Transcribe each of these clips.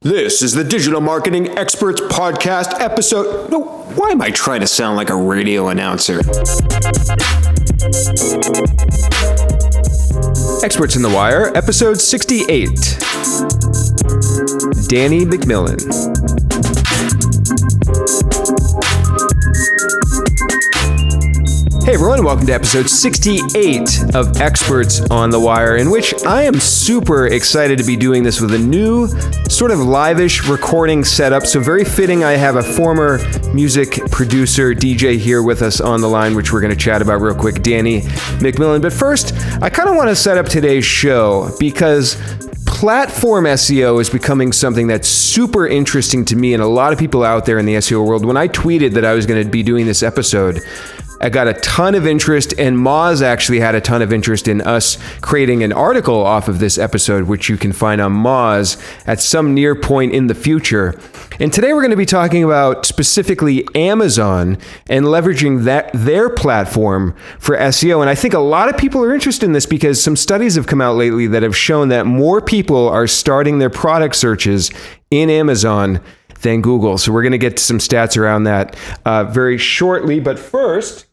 This is the Digital Marketing Experts Podcast episode. No, why am I trying to sound like a radio announcer? Experts in the Wire, episode 68. Danny McMillan. Hey everyone, welcome to episode 68 of Experts on the Wire, in which I am super excited to be doing this with a new sort of live-ish recording setup. So very fitting, I have a former music producer, DJ here with us on the line, which we're going to chat about real quick, Danny McMillan. But first, I kind of want to set up today's show because platform SEO is becoming something that's super interesting to me and a lot of people out there in the SEO world. When I tweeted that I was going to be doing this episode, I got a ton of interest, and Moz actually had a ton of interest in us creating an article off of this episode, which you can find on Moz at some near point in the future. And today we're going to be talking about specifically Amazon and leveraging their platform for SEO. And I think a lot of people are interested in this because some studies have come out lately that have shown that more people are starting their product searches in Amazon than Google. So we're going to get to some stats around that very shortly. But first,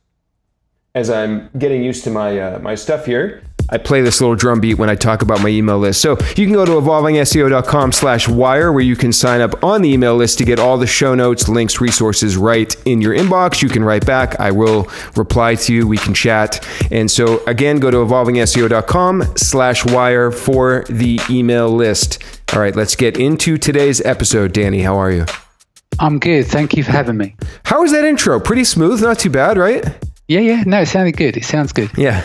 as I'm getting used to my stuff here, I play this little drum beat when I talk about my email list. So you can go to evolvingseo.com/wire where you can sign up on the email list to get all the show notes, links, resources right in your inbox. You can write back. I will reply to you. We can chat. And so again, go to evolvingseo.com/wire for the email list. All right, let's get into today's episode. Danny, how are you? I'm good. Thank you for having me. How was that intro? Pretty smooth, not too bad, right? Yeah. No, it sounded good. It sounds good. Yeah.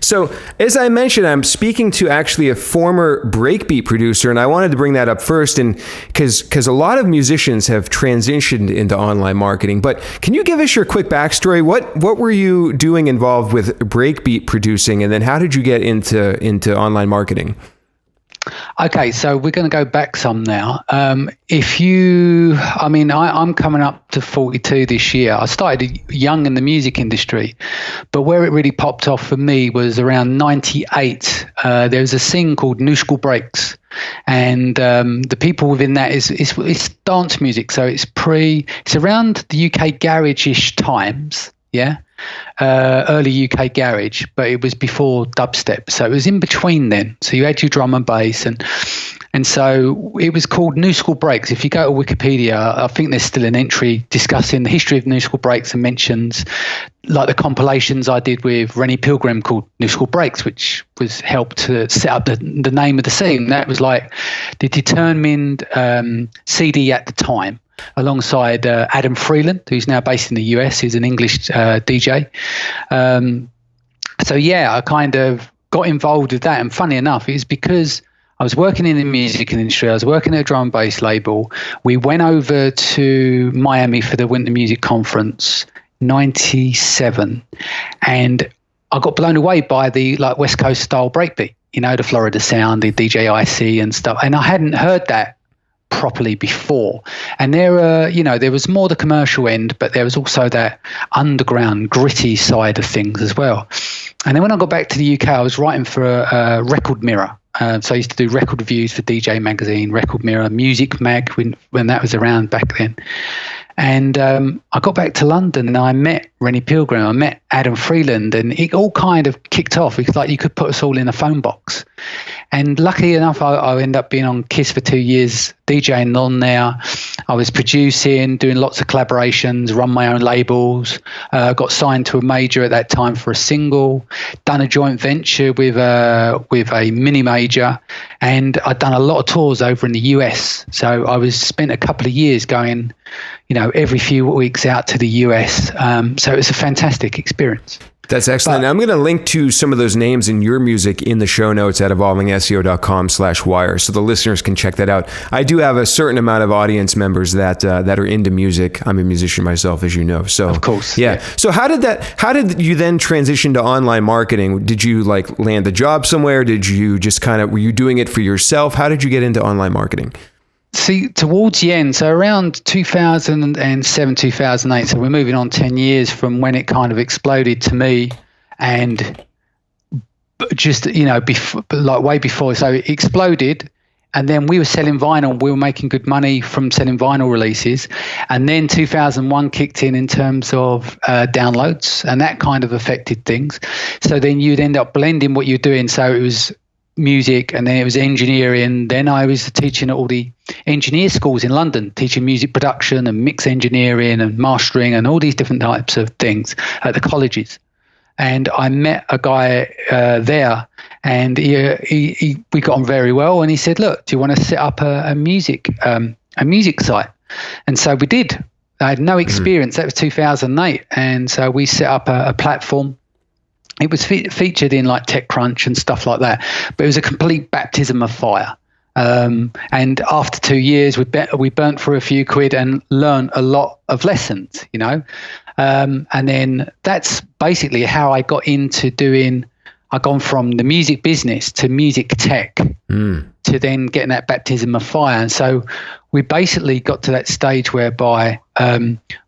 So as I mentioned, I'm speaking to actually a former breakbeat producer, and I wanted to bring that up first, and because a lot of musicians have transitioned into online marketing. But can you give us your quick backstory? What were you doing involved with breakbeat producing, and then how did you get into online marketing? Okay, so we're going to go back some now. I'm coming up to 42 this year. I started young in the music industry, but where it really popped off for me was around 98. There was a scene called New School Breaks, and the people within that it's dance music. So it's around the UK garage-ish times, yeah. Early UK garage, but it was before dubstep, so it was in between then. So you had your drum and bass, and so it was called New School Breaks. If you go to Wikipedia, I think there's still an entry discussing the history of New School Breaks and mentions like the compilations I did with Rennie Pilgrim called New School Breaks, which was helped to set up the name of the scene. That was like the determined CD at the time, alongside Adam Freeland, who's now based in the US, who's an English DJ. So yeah, I kind of got involved with that. And funny enough, it was because I was working in the music industry. I was working at a drum and bass label. We went over to Miami for the Winter Music Conference, 97. And I got blown away by the like West Coast style breakbeat, the Florida sound, the DJ IC and stuff. And I hadn't heard that properly before, and there was more the commercial end, but there was also that underground gritty side of things as well. And then when I got back to the UK, I was writing for a Record Mirror. So I used to do record reviews for DJ Magazine, Record Mirror, Music Mag when that was around back then. And I got back to London and I met Rennie Pilgrim, I met Adam Freeland, and it all kind of kicked off. It's like you could put us all in a phone box. And luckily enough, I ended up being on KISS for 2 years, DJing on there. I was producing, doing lots of collaborations, run my own labels, got signed to a major at that time for a single, done a joint venture with a mini major, and I'd done a lot of tours over in the US. So I spent a couple of years going, every few weeks out to the US. So it was a fantastic experience. That's excellent. I'm going to link to some of those names in your music in the show notes at evolvingseo.com/wire, so the listeners can check that out. I do have a certain amount of audience members that are into music. I'm a musician myself, as you know. So of course, yeah. So how did you then transition to online marketing? Did you like land a job somewhere? Did you just were you doing it for yourself? How did you get into online marketing? See, towards the end, so around 2007, 2008, so we're moving on 10 years from when it kind of exploded to me, and just, way before. So it exploded, And then we were selling vinyl. We were making good money from selling vinyl releases. And then 2001 kicked in terms of downloads, and that kind of affected things. So then you'd end up blending what you're doing. So it was music, and then it was engineering. Then I was teaching at all the engineer schools in London, teaching music production and mix engineering and mastering and all these different types of things at the colleges. And I met a guy there, and we got on very well. And he said, "Look, do you want to set up a music site?" And so we did. I had no experience. That was 2008, and so we set up a platform. It was featured in like TechCrunch and stuff like that, but it was a complete baptism of fire. And after 2 years, we burnt for a few quid and learned a lot of lessons, you know. And then that's basically how I got into doing. I've gone from the music business to music tech to then getting that baptism of fire. And so we basically got to that stage whereby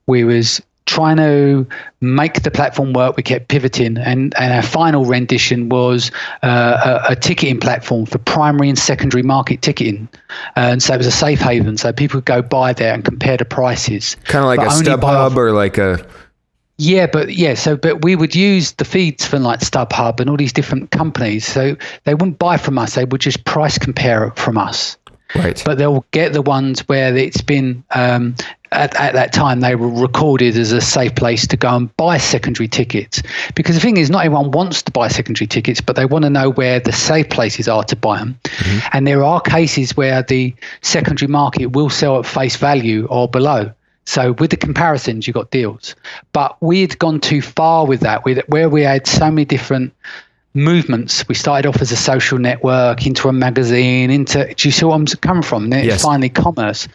we was trying to make the platform work. We kept pivoting, and our final rendition was a ticketing platform for primary and secondary market ticketing. And so it was a safe haven, so people could go buy there and compare the prices. Kind of like a StubHub or like a... Yeah, but we would use the feeds from like StubHub and all these different companies. So they wouldn't buy from us; they would just price compare it from us. Right. But they'll get the ones where it's been at that time they were recorded as a safe place to go and buy secondary tickets. Because the thing is, not everyone wants to buy secondary tickets, but they want to know where the safe places are to buy them. Mm-hmm. And there are cases where the secondary market will sell at face value or below. So with the comparisons, you got deals. But we had gone too far with that, where we had so many different movements. We started off as a social network, into a magazine, do you see what I'm coming from? Then yes. It's finally commerce.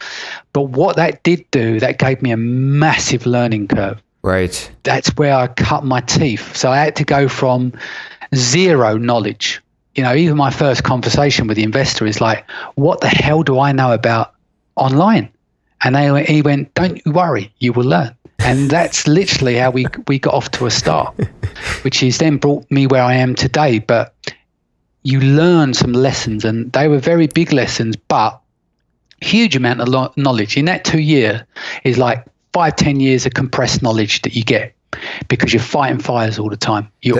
But what that did do, that gave me a massive learning curve. Right. That's where I cut my teeth. So I had to go from zero knowledge. You know, even my first conversation with the investor is like, what the hell do I know about online? And he went, "Don't you worry, you will learn." And that's literally how we got off to a start, which has then brought me where I am today. But you learn some lessons, and they were very big lessons, but huge amount of knowledge. In that 2 year is like 5-10 years of compressed knowledge that you get, because you're fighting fires all the time. Your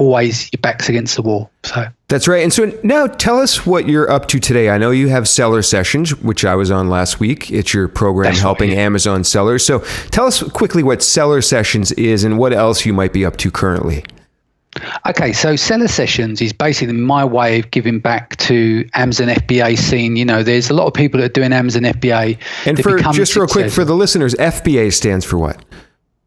back's against the wall. So that's right. And so now tell us what you're up to today. I know you have Seller Sessions, which I was on last week. It's your program helping Amazon sellers. So tell us quickly what Seller Sessions is and what else you might be up to currently. Okay, so Seller Sessions is basically my way of giving back to Amazon FBA scene. You know, there's a lot of people that are doing Amazon FBA. And for just real quick, for the listeners, FBA stands for what?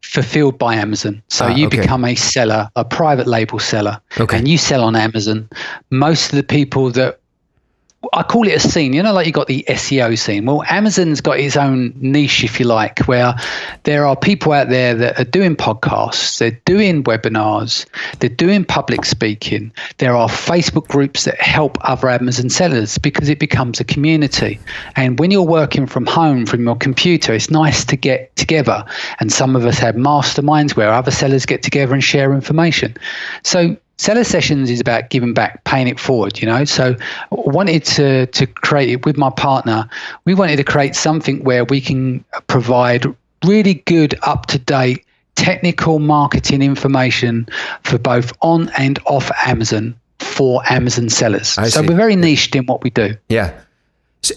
Fulfilled by Amazon. So you become a seller, a private label seller, and you sell on Amazon. Most of the people that, I call it a scene, you know, like you got the SEO scene. Well, Amazon's got its own niche, if you like, where there are people out there that are doing podcasts, they're doing webinars, they're doing public speaking. There are Facebook groups that help other Amazon sellers, because it becomes a community. And when you're working from home, from your computer, it's nice to get together. And some of us have masterminds where other sellers get together and share information. So Seller Sessions is about giving back, paying it forward, you know. So I wanted to create it with my partner. We wanted to create something where we can provide really good, up-to-date technical marketing information for both on and off Amazon for Amazon sellers. So we're very niched in what we do. Yeah.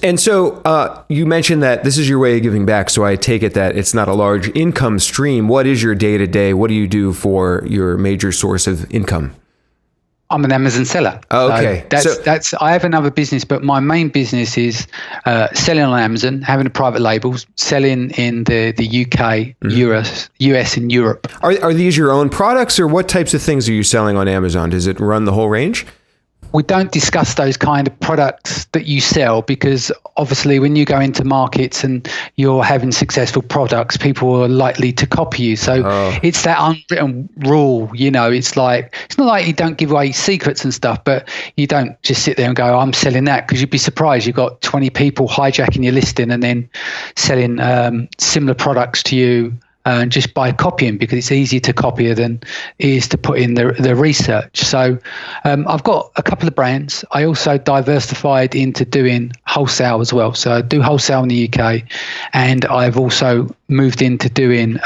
And so you mentioned that this is your way of giving back. So I take it that it's not a large income stream. What is your day-to-day? What do you do for your major source of income? I'm an Amazon seller. Oh, okay. So I have another business, but my main business is selling on Amazon, having a private label, selling in the UK, US, and Europe. Are these your own products, or what types of things are you selling on Amazon? Does it run the whole range? We don't discuss those kind of products that you sell, because obviously when you go into markets and you're having successful products, people are likely to copy you. So it's that unwritten rule, you know. It's like, it's not like you don't give away secrets and stuff, but you don't just sit there and go, I'm selling that, because you'd be surprised. You've got 20 people hijacking your listing and then selling similar products to you. Just by copying, because it's easier to copy than it is to put in the research. So I've got a couple of brands. I also diversified into doing wholesale as well. So I do wholesale in the UK, and I've also moved into doing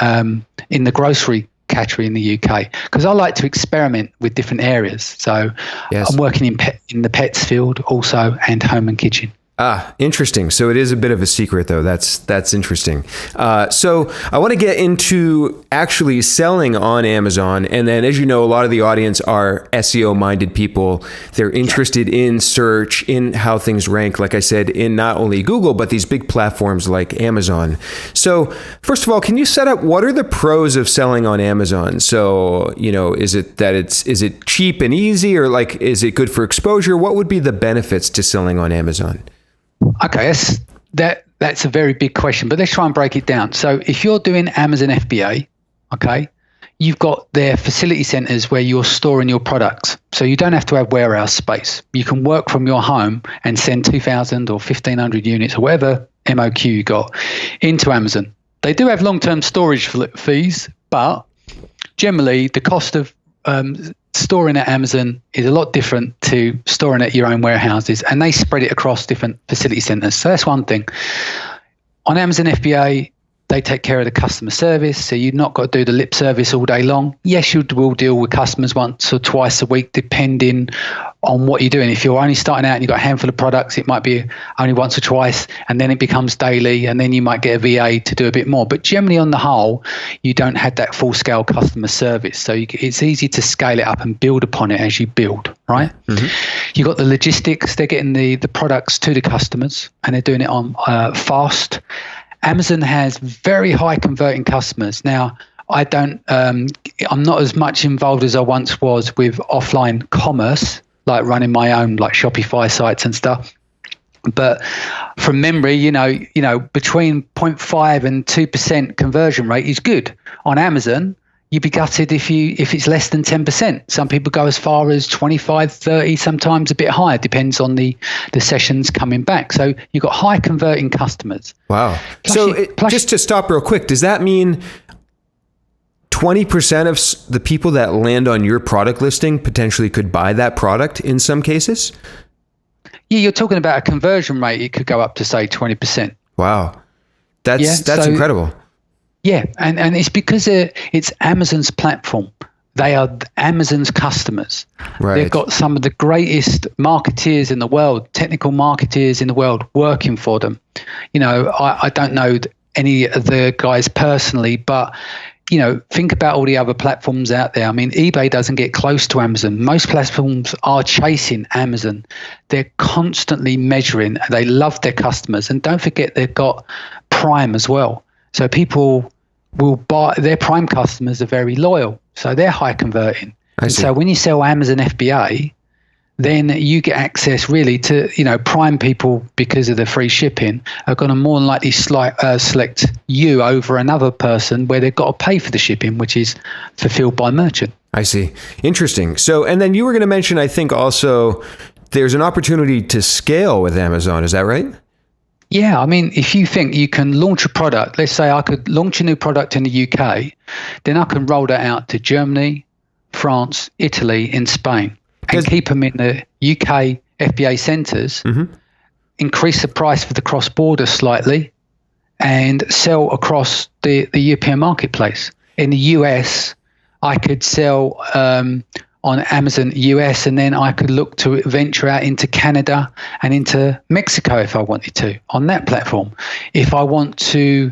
in the grocery category in the UK, because I like to experiment with different areas. So I'm working in the pets field also, and home and kitchen. Interesting. So it is a bit of a secret, though. That's interesting. So I want to get into actually selling on Amazon. And then, as you know, a lot of the audience are SEO-minded people. They're interested in search, in how things rank, like I said, in not only Google, but these big platforms like Amazon. So first of all, can you set up what are the pros of selling on Amazon? So, is it cheap and easy, or is it good for exposure? What would be the benefits to selling on Amazon? Okay, that's a very big question, but let's try and break it down. So if you're doing Amazon FBA, okay, you've got their facility centers where you're storing your products. So you don't have to have warehouse space. You can work from your home and send 2,000 or 1,500 units or whatever MOQ you got into Amazon. They do have long-term storage fees, but generally the cost of storing at Amazon is a lot different to storing at your own warehouses, and they spread it across different facility centers. So that's one thing. On Amazon FBA, they take care of the customer service, so you've not got to do the lip service all day long. Yes, you will deal with customers once or twice a week, depending on what you're doing. If you're only starting out and you've got a handful of products, it might be only once or twice, and then it becomes daily, and then you might get a VA to do a bit more. But generally, on the whole, you don't have that full-scale customer service. So it's easy to scale it up and build upon it as you build, right? Mm-hmm. You've got the logistics. They're getting the products to the customers, and they're doing it on fast. Amazon has very high converting customers. Now, I'm not as much involved as I once was with offline commerce, like running my own like Shopify sites and stuff. But from memory, between 0.5 and 2% conversion rate is good. On Amazon, you'd be gutted if it's less than 10%. Some people go as far as 25, 30, sometimes a bit higher, depends on the sessions coming back. So you've got high converting customers. Wow. Just to stop real quick, does that mean 20% of the people that land on your product listing potentially could buy that product in some cases? Yeah, you're talking about a conversion rate. It could go up to, say, 20%. Wow. That's incredible. Yeah, and it's because it's Amazon's platform. They are Amazon's customers. Right. They've got some of the greatest marketeers in the world, technical marketeers in the world working for them. I don't know any of the guys personally, but, think about all the other platforms out there. I mean, eBay doesn't get close to Amazon. Most platforms are chasing Amazon. They're constantly measuring. They love their customers. And don't forget, they've got Prime as well. So people will buy, their Prime customers are very loyal. So they're high converting. And so when you sell Amazon FBA, then you get access really to, Prime people, because of the free shipping, are going to more than likely select you over another person where they've got to pay for the shipping, which is fulfilled by merchant. I see. Interesting. So, and then you were going to mention, I think also there's an opportunity to scale with Amazon. Is that right? Yeah, I mean, if you think you can launch a product, let's say I could launch a new product in the UK, then I can roll that out to Germany, France, Italy, and Spain, and keep them in the UK FBA centres, increase the price for the cross-border slightly, and sell across the European marketplace. In the US, I could sell on Amazon US, and then I could look to venture out into Canada and into Mexico if I wanted to on that platform. If I want to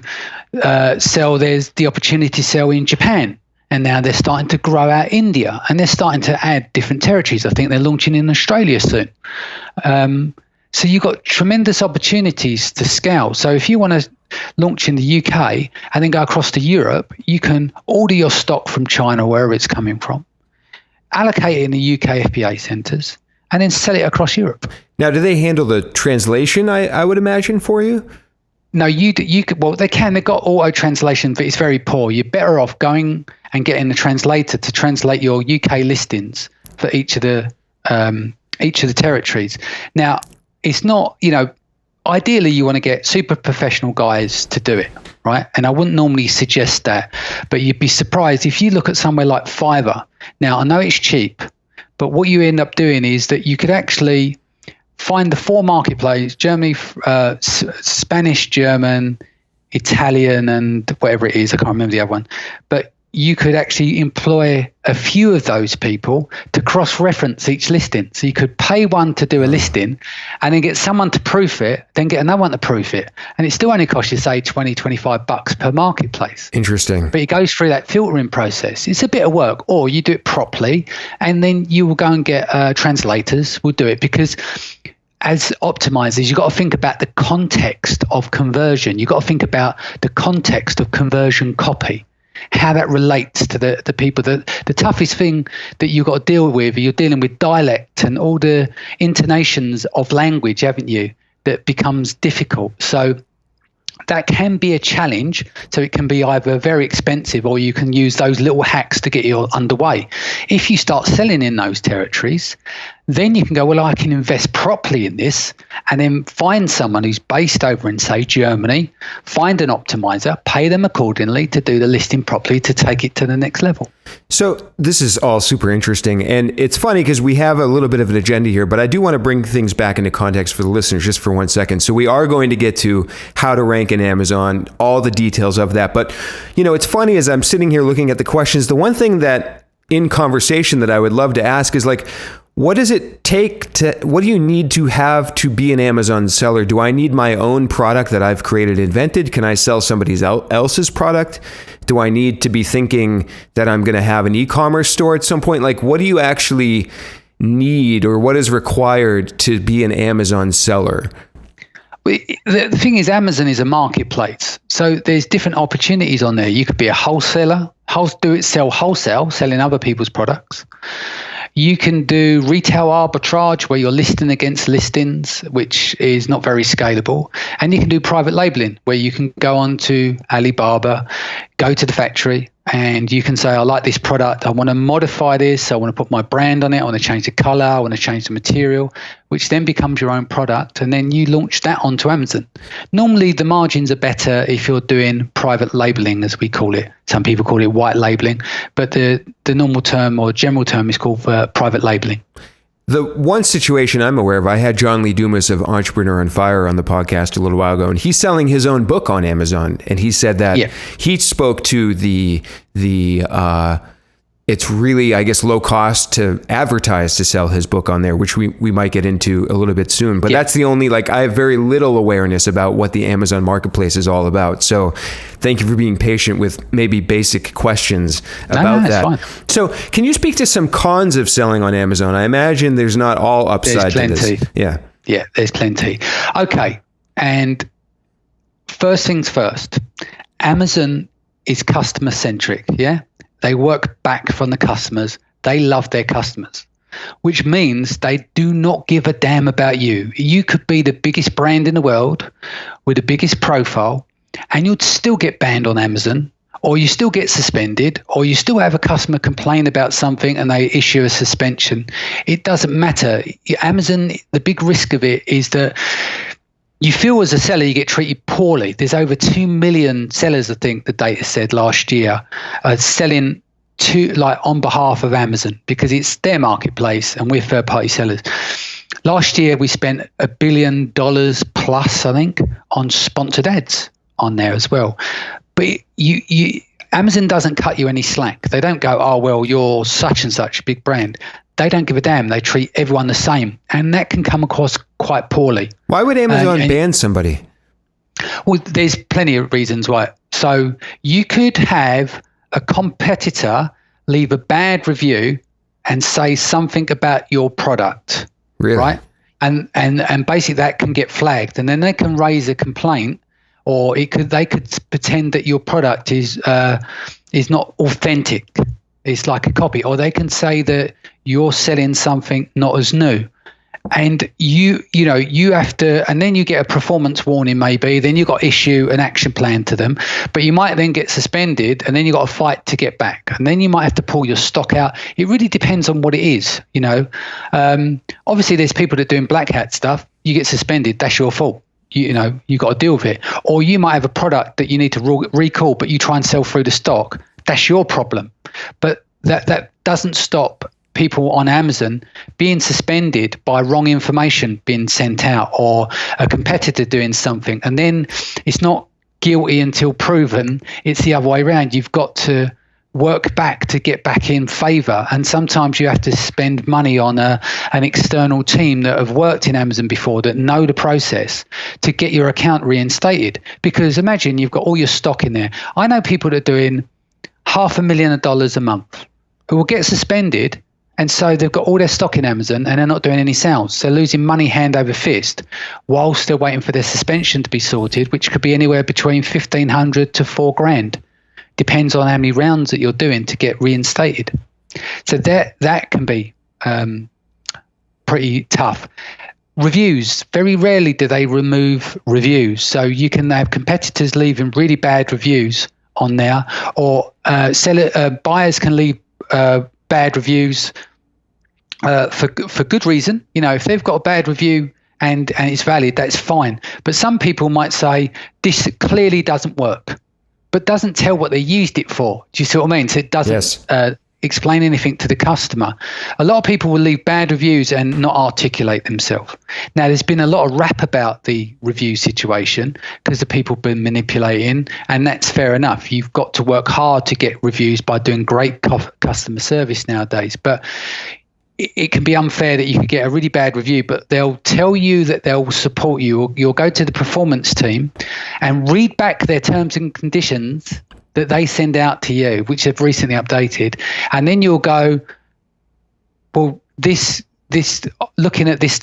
sell, there's the opportunity to sell in Japan. And now they're starting to grow out India, and they're starting to add different territories. I think they're launching in Australia soon. So you've got tremendous opportunities to scale. So if you want to launch in the UK and then go across to Europe, you can order your stock from China, wherever it's coming from, allocate it in the UK FBA centres, and then sell it across Europe. Now, do they handle the translation, I would imagine, for you? No, you could. Well, they can. They've got auto translation, but it's very poor. You're better off going and getting a translator to translate your UK listings for each of the territories. Now, it's not. Ideally, you want to get super professional guys to do it, right? And I wouldn't normally suggest that, but you'd be surprised if you look at somewhere like Fiverr. Now, I know it's cheap, but what you end up doing is that you could actually find the 4 marketplaces: Germany, Spanish, German, Italian, and whatever it is. I can't remember the other one. But you could actually employ a few of those people to cross-reference each listing. So you could pay one to do a listing and then get someone to proof it, then get another one to proof it. And it still only costs you, say, $20-25 per marketplace. Interesting. But it goes through that filtering process. It's a bit of work, or you do it properly, and then you will go and get translators will do it, because as optimizers, you've got to think about the context of conversion. You've got to think about the context of conversion copy, how that relates to the people. The toughest thing that you've got to deal with, you're dealing with dialect and all the intonations of language, haven't you, that becomes difficult. So that can be a challenge. So it can be either very expensive, or you can use those little hacks to get you underway. If you start selling in those territories, then you can go, well, I can invest properly in this, and then find someone who's based over in, say, Germany, find an optimizer, pay them accordingly to do the listing properly to take it to the next level. So this is all super interesting. And it's funny because we have a little bit of an agenda here, but I do want to bring things back into context for the listeners just for 1 second. So we are going to get to how to rank in Amazon, all the details of that. But, it's funny as I'm sitting here looking at the questions, the one thing that in conversation that I would love to ask is like, what does it take what do you need to have to be an Amazon seller? Do I need my own product that I've created, invented? Can I sell somebody else's product? Do I need to be thinking that I'm going to have an e-commerce store at some point? Like, what do you actually need, or what is required to be an Amazon seller? The thing is, Amazon is a marketplace. So there's different opportunities on there. You could be a wholesaler, sell wholesale, selling other people's products. You can do retail arbitrage, where you're listing against listings, which is not very scalable. And you can do private labeling, where you can go on to Alibaba, go to the factory, and you can say, I like this product. I want to modify this. I want to put my brand on it. I want to change the color. I want to change the material, which then becomes your own product. And then you launch that onto Amazon. Normally, the margins are better if you're doing private labeling, as we call it. Some people call it white labeling, but the normal term or general term is called private labeling. The one situation I'm aware of, I had John Lee Dumas of Entrepreneur on Fire on the podcast a little while ago, and he's selling his own book on Amazon. And he said that he spoke to the it's really, I guess, low cost to advertise to sell his book on there, which we might get into a little bit soon. But that's the only, I have very little awareness about what the Amazon marketplace is all about. So thank you for being patient with maybe basic questions about that. Fine. So can you speak to some cons of selling on Amazon? I imagine there's not all upside to this. Yeah, there's plenty. Okay. And first things first, Amazon is customer centric. Yeah. They work back from the customers. They love their customers, which means they do not give a damn about you. You could be the biggest brand in the world with the biggest profile, and you'd still get banned on Amazon, or you still get suspended, or you still have a customer complain about something and they issue a suspension. It doesn't matter. Amazon, the big risk of it is that you feel as a seller you get treated poorly. There's over 2 million sellers, I think the data said last year, selling on behalf of Amazon, because it's their marketplace and we're third-party sellers. Last year we spent $1 billion plus, I think, on sponsored ads on there as well. But Amazon doesn't cut you any slack. They don't go, oh, well, you're such and such a big brand. They don't give a damn. They treat everyone the same. And that can come across quite poorly. Why would Amazon ban somebody? Well, there's plenty of reasons why. So you could have a competitor leave a bad review and say something about your product. Really? Right? And basically that can get flagged. And then they can raise a complaint, or they could pretend that your product is not authentic. It's like a copy, or they can say that you're selling something not as new, and you have to, and then you get a performance warning maybe, then you've got to issue an action plan to them, but you might then get suspended, and then you've got to fight to get back, and then you might have to pull your stock out. It really depends on what it is, Obviously there's people that are doing black hat stuff. You get suspended, that's your fault. You've got to deal with it. Or you might have a product that you need to recall, but you try and sell through the stock. That's your problem. But that doesn't stop people on Amazon being suspended by wrong information being sent out, or a competitor doing something, and then it's not guilty until proven. It's the other way around. You've got to work back to get back in favor, and sometimes you have to spend money on an external team that have worked in Amazon before, that know the process, to get your account reinstated. Because imagine you've got all your stock in there. I know people that are doing $500,000 a month who will get suspended, and so they've got all their stock in Amazon and they're not doing any sales. They're losing money hand over fist whilst they're waiting for their suspension to be sorted, which could be anywhere between $1,500 to $4,000. Depends on how many rounds that you're doing to get reinstated. So that can be pretty tough. Reviews, very rarely do they remove reviews. So you can have competitors leaving really bad reviews on there, or buyers can leave bad reviews for good reason. You know, if they've got a bad review and it's valid, that's fine. But some people might say this clearly doesn't work, but doesn't tell what they used it for. Do you see what I mean? So it doesn't explain anything to the customer. A lot of people will leave bad reviews and not articulate themselves. Now, there's been a lot of rap about the review situation because the people have been manipulating, and that's fair enough. You've got to work hard to get reviews by doing great customer service nowadays. But it can be unfair that you could get a really bad review, but they'll tell you that they'll support you. Or you'll go to the performance team and read back their terms and conditions that they send out to you, which they've recently updated. And then you'll go, well, this looking at this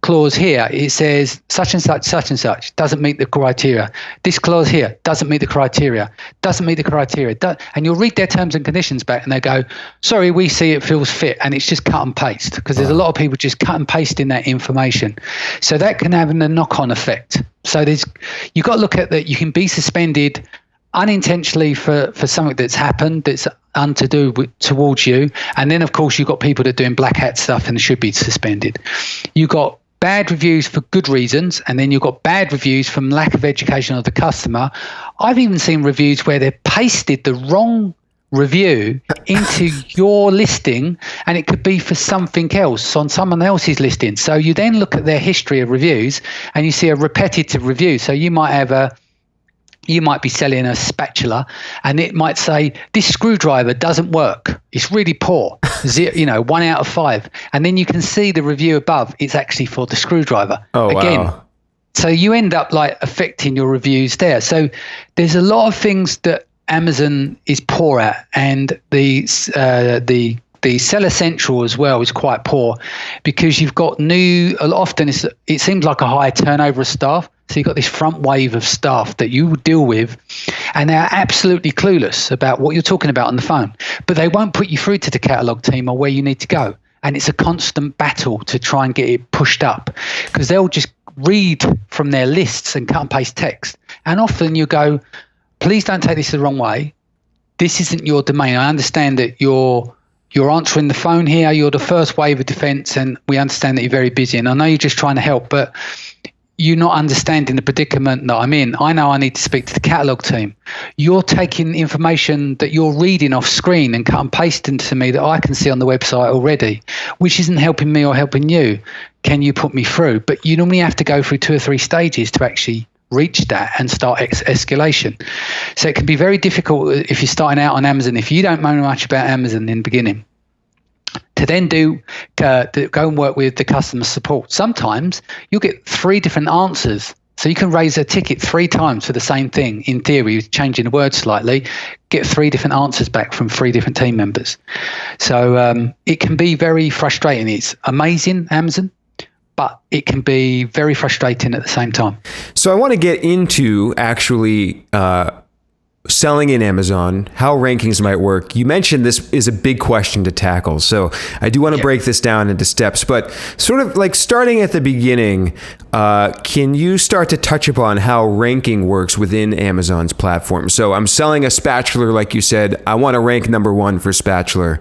clause here, it says such and such doesn't meet the criteria. This clause here doesn't meet the criteria, and you'll read their terms and conditions back and they go, sorry, we see it feels fit, and it's just cut and paste, because there's a lot of people just cut and paste in that information. So that can have a knock-on effect. So you've got to look at that. You can be suspended unintentionally for something that's happened that's untoward towards you, and then of course you've got people that are doing black hat stuff and should be suspended. You've got bad reviews for good reasons, and then you've got bad reviews from lack of education of the customer. I've even seen reviews where they've pasted the wrong review into your listing, and it could be for something else on someone else's listing. So you then look at their history of reviews and you see a repetitive review. So you might be selling a spatula, and it might say, this screwdriver doesn't work. It's really poor. 1 out of 5. And then you can see the review above. It's actually for the screwdriver. Oh, again. Wow. So you end up like affecting your reviews there. So there's a lot of things that Amazon is poor at, and the Seller Central as well is quite poor, because you've got often it seems like a high turnover of staff. So you've got this front wave of staff that you deal with, and they're absolutely clueless about what you're talking about on the phone, but they won't put you through to the catalog team or where you need to go. And it's a constant battle to try and get it pushed up, because they'll just read from their lists and cut and paste text. And often you go, please don't take this the wrong way. This isn't your domain. I understand that you're answering the phone here. You're the first wave of defense, and we understand that you're very busy. And I know you're just trying to help, but you're not understanding the predicament that I'm in. I know I need to speak to the catalog team. You're taking information that you're reading off screen and cut and pasting to me that I can see on the website already, which isn't helping me or helping you. Can you put me through? But you normally have to go through 2 or 3 stages to actually reach that and start escalation. So it can be very difficult if you're starting out on Amazon, if you don't know much about Amazon in the beginning, to then go and work with the customer support. Sometimes you'll get 3 different answers. So you can raise a ticket 3 times for the same thing. In theory, changing the word slightly, get 3 different answers back from 3 different team members. So it can be very frustrating. It's amazing, Amazon, but it can be very frustrating at the same time. So I want to get into actually selling in Amazon, how rankings might work. You mentioned this is a big question to tackle. So I do want to break this down into steps, but sort of like starting at the beginning, can you start to touch upon how ranking works within Amazon's platform? So I'm selling a spatula, like you said, I want to rank number 1 for spatula.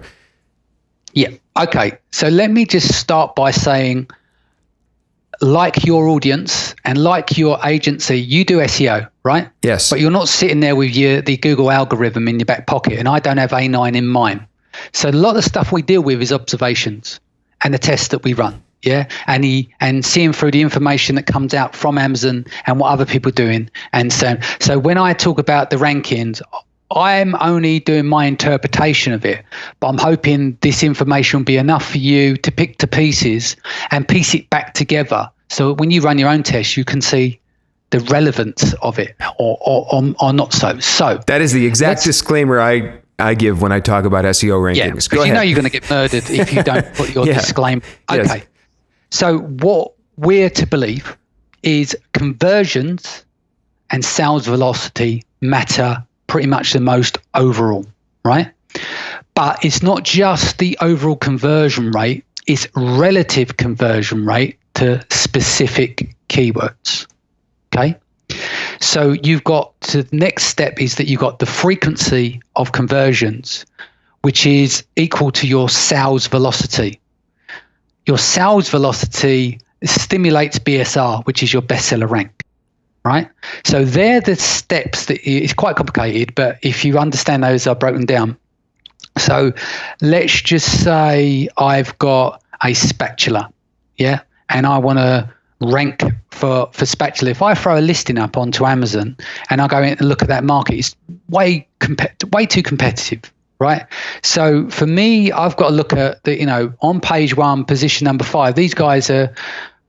Yeah. Okay. So let me just start by saying, like your audience and like your agency, you do SEO, right? Yes. But you're not sitting there with the Google algorithm in your back pocket, and I don't have A9 in mine. So a lot of the stuff we deal with is observations and the tests that we run. Yeah, and seeing through the information that comes out from Amazon and what other people are doing. And so when I talk about the rankings, I'm only doing my interpretation of it, but I'm hoping this information will be enough for you to pick to pieces and piece it back together. So when you run your own test, you can see the relevance of it or not so. So that is the exact disclaimer I give when I talk about SEO rankings. Yeah, because you know you're going to get murdered if you don't put your disclaimer. Okay. Yes. So what we're to believe is conversions and sales velocity matter pretty much the most overall, right? But it's not just the overall conversion rate, it's relative conversion rate to specific keywords, okay? So you've got the next step is that you've got the frequency of conversions, which is equal to your sales velocity. Your sales velocity stimulates BSR, which is your bestseller rank, right? So they're the steps that it's quite complicated, but if you understand those are broken down. So let's just say I've got a spatula, yeah, and I want to rank for spatula. If I throw a listing up onto Amazon and I go in and look at that market, it's way too competitive. Right. So for me, I've got to look at on page 1, position number 5, these guys are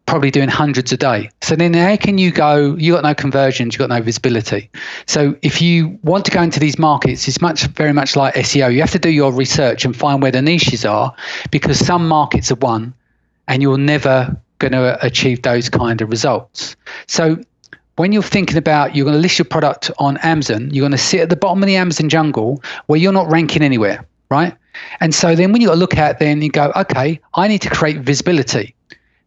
probably doing hundreds a day. So then how can you go, you got no conversions, you got no visibility. So if you want to go into these markets, it's very much like SEO. You have to do your research and find where the niches are, because some markets are one and you're never going to achieve those kind of results. So when you're thinking about you're going to list your product on Amazon, you're going to sit at the bottom of the Amazon jungle where you're not ranking anywhere, right? And so then when you got to look at then you go, okay, I need to create visibility.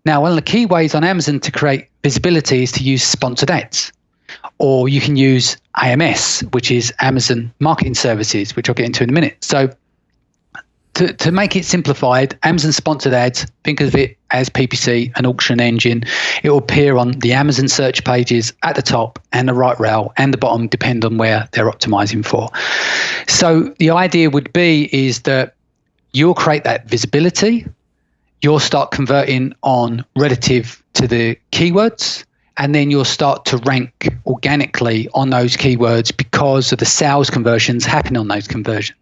Now, one of the key ways on Amazon to create visibility is to use sponsored ads, or you can use AMS, which is Amazon Marketing Services, which I'll get into in a minute. So to make it simplified, Amazon sponsored ads, think of it as PPC, an auction engine. It will appear on the Amazon search pages at the top and the right rail and the bottom, depend on where they're optimizing for. So the idea would be is that you'll create that visibility, you'll start converting on relative to the keywords, and then you'll start to rank organically on those keywords because of the sales conversions happening on those keywords.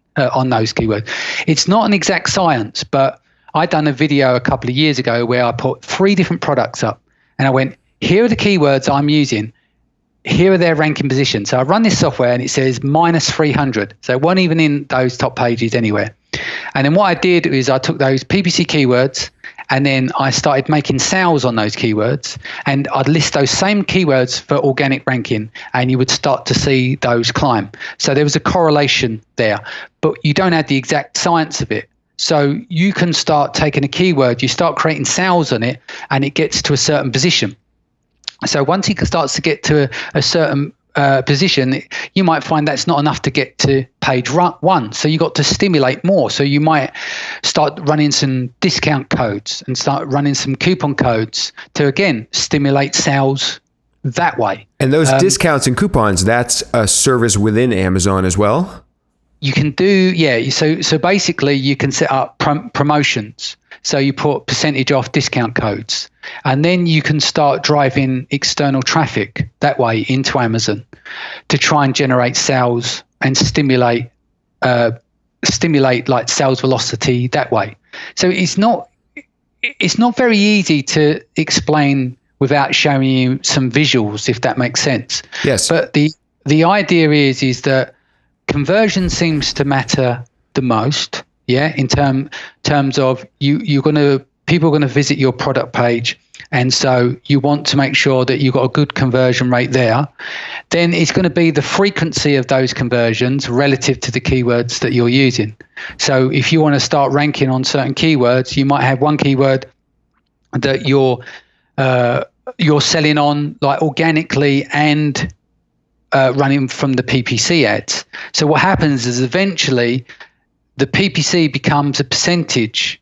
It's not an exact science, but I done a video a couple of years ago where I put 3 different products up and I went, here are the keywords I'm using. Here are their ranking positions. So I run this software and it says minus 300. So it wasn't even in those top pages anywhere. And then what I did is I took those PPC keywords and then I started making sales on those keywords, and I'd list those same keywords for organic ranking, and you would start to see those climb. So there was a correlation there, but you don't have the exact science of it. So you can start taking a keyword, you start creating sales on it, and it gets to a certain position. So once it starts to get to a certain position, you might find that's not enough to get to page 1. So you got to stimulate more. So you might start running some discount codes and start running some coupon codes to, again, stimulate sales that way. And those discounts and coupons, that's a service within Amazon as well? You can do, yeah. So basically you can set up promotions. So you put percentage off discount codes, and then you can start driving external traffic that way into Amazon to try and generate sales and stimulate like sales velocity that way. So it's not very easy to explain without showing you some visuals, if that makes sense. Yes. But the idea is that conversion seems to matter the most. Yeah, in terms of people are going to visit your product page, and so you want to make sure that you've got a good conversion rate there. Then it's going to be the frequency of those conversions relative to the keywords that you're using. So if you want to start ranking on certain keywords, you might have one keyword that you're selling on like organically and running from the PPC ads. So what happens is eventually the PPC becomes a percentage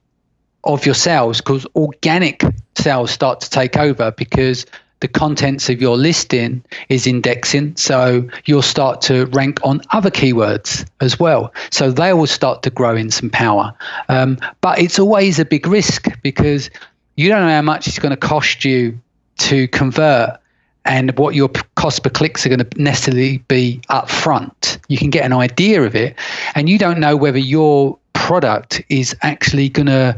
of your sales because organic sales start to take over because the contents of your listing is indexing. So you'll start to rank on other keywords as well. So they will start to grow in some power. But it's always a big risk because you don't know how much it's going to cost you to convert and what your cost per clicks are going to necessarily be up front. You can get an idea of it, and you don't know whether your product is actually going to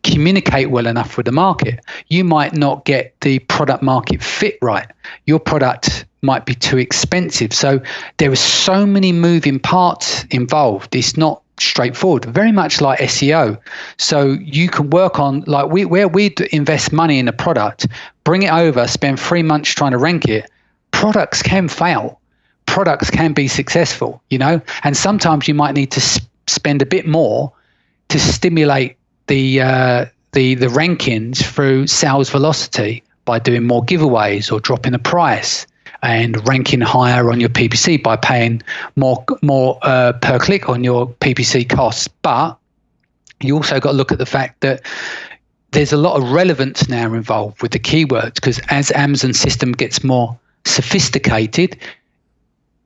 communicate well enough with the market. You might not get the product market fit right. Your product might be too expensive. So there are so many moving parts involved. It's not straightforward, very much like SEO. So you can work on, like where we invest money in a product, bring it over, spend 3 months trying to rank it. Products can fail. Products can be successful, and sometimes you might need to spend a bit more to stimulate the rankings through sales velocity by doing more giveaways or dropping the price and ranking higher on your PPC by paying more per click on your PPC costs. But you also got to look at the fact that there's a lot of relevance now involved with the keywords, because as Amazon's system gets more sophisticated,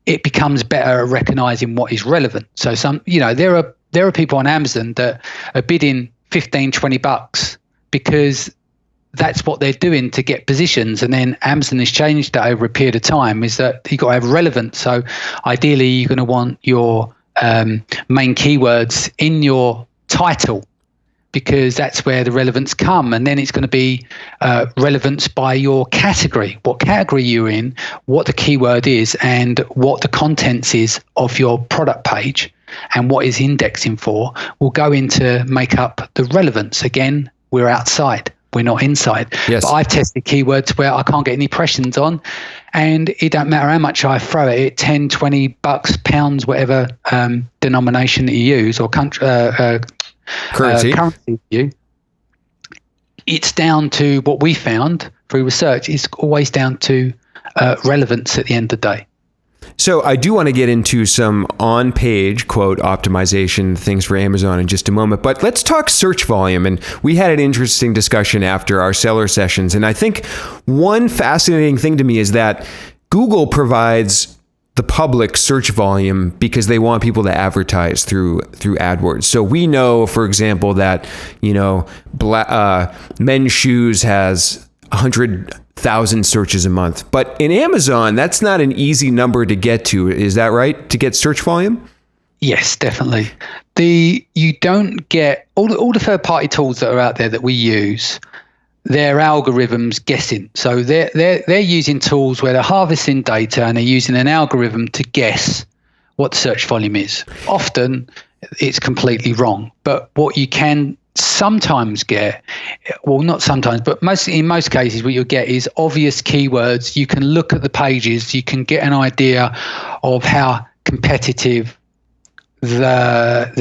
it becomes better at recognizing what is relevant. So there are people on Amazon that are bidding $15-20 because that's what they're doing to get positions. And then Amazon has changed that over a period of time, is that you've got to have relevance. So ideally you're going to want your main keywords in your title, because that's where the relevance come. And then it's going to be relevance by your category, what category you're in, what the keyword is, and what the contents is of your product page, and what is indexing for will go into make up the relevance. Again, we're outside, we're not inside. Yes. But I've tested keywords where I can't get any impressions on, and it don't matter how much I throw at it, $10-20, pounds, whatever denomination that you use, or currency view. It's down to what we found through research. It's always down to relevance at the end of the day. So I do want to get into some on-page quote optimization things for Amazon in just a moment, but let's talk search volume. And we had an interesting discussion after our seller sessions. And I think one fascinating thing to me is that Google provides the public search volume because they want people to advertise through AdWords. So we know, for example, that men's shoes has 100,000 searches a month. But in Amazon, that's not an easy number to get to. Is that right? To get search volume? Yes, definitely. You don't get all the third-party tools that are out there that we use. Their algorithms guessing. So they're using tools where they're harvesting data and they're using an algorithm to guess what the search volume is. Often it's completely wrong. But what you can sometimes get, well, not sometimes, but in most cases, what you'll get is obvious keywords. You can look at the pages, you can get an idea of how competitive that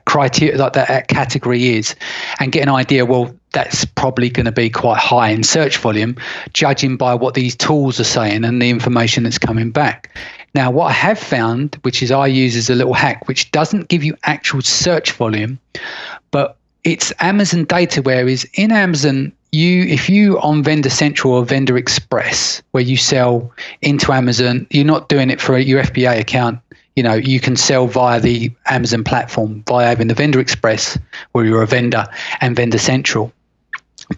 criteria, that category is, and get an idea, well, that's probably going to be quite high in search volume, judging by what these tools are saying and the information that's coming back. Now, what I have found, which is I use as a little hack, which doesn't give you actual search volume, but it's Amazon data, whereas in Amazon, if you on Vendor Central or Vendor Express, where you sell into Amazon, you're not doing it for your FBA account. You can sell via the Amazon platform via having the Vendor Express, where you're a vendor, and Vendor Central.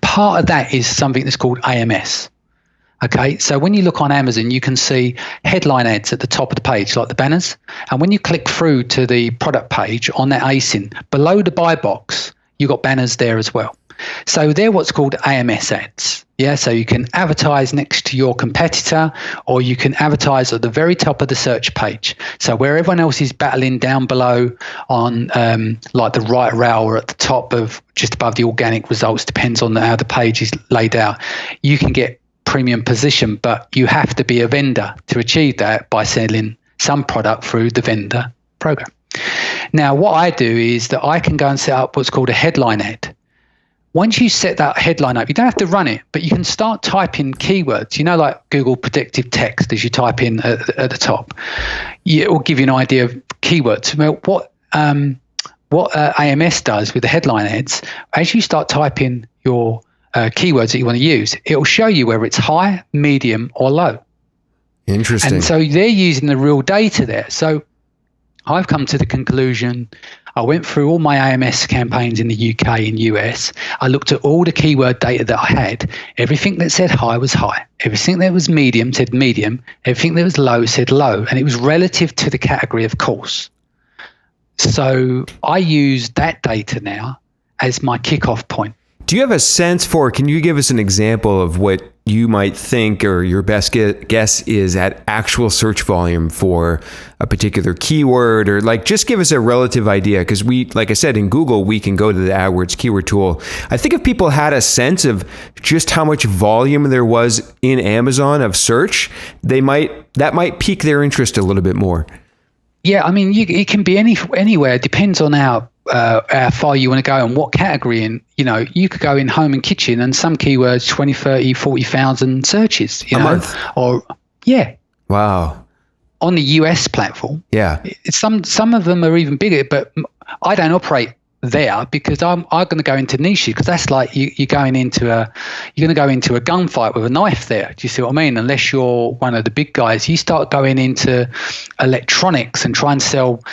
Part of that is something that's called AMS. Okay, so when you look on Amazon, you can see headline ads at the top of the page, like the banners. And when you click through to the product page on that ASIN, below the buy box, you've got banners there as well. So they're what's called AMS ads. Yeah, so you can advertise next to your competitor, or you can advertise at the very top of the search page. So where everyone else is battling down below on like the right rail or at the top of just above the organic results, depends on how the page is laid out, you can get premium position, but you have to be a vendor to achieve that by selling some product through the vendor program. Now, what I do is that I can go and set up what's called a headline ad. Once you set that headline up, you don't have to run it, but you can start typing keywords, like Google predictive text as you type in at the top. It will give you an idea of keywords. Well, what AMS does with the headline ads, as you start typing your keywords that you want to use, it will show you whether it's high, medium, or low. Interesting. And so they're using the real data there. So I've come to the conclusion, I went through all my AMS campaigns in the UK and US. I looked at all the keyword data that I had. Everything that said high was high. Everything that was medium said medium. Everything that was low said low. And it was relative to the category, of course. So I use that data now as my kickoff point. Do you have a sense for, can you give us an example of what you might think or your best guess is at actual search volume for a particular keyword, or like just give us a relative idea? Because we, like I said, in Google, we can go to the AdWords keyword tool. I think if people had a sense of just how much volume there was in Amazon of search, that might pique their interest a little bit more. Yeah, I mean, it can be anywhere. It depends on how far you want to go and what category. And, you could go in home and kitchen and some keywords, 20, 30, 40,000 searches, a month. Or, yeah. Wow. On the US platform. Yeah. Some of them are even bigger, but I don't operate there because I'm going to go into niches, because that's like you're going to go into a gunfight with a knife there. Do you see what I mean? Unless you're one of the big guys, you start going into electronics and try and sell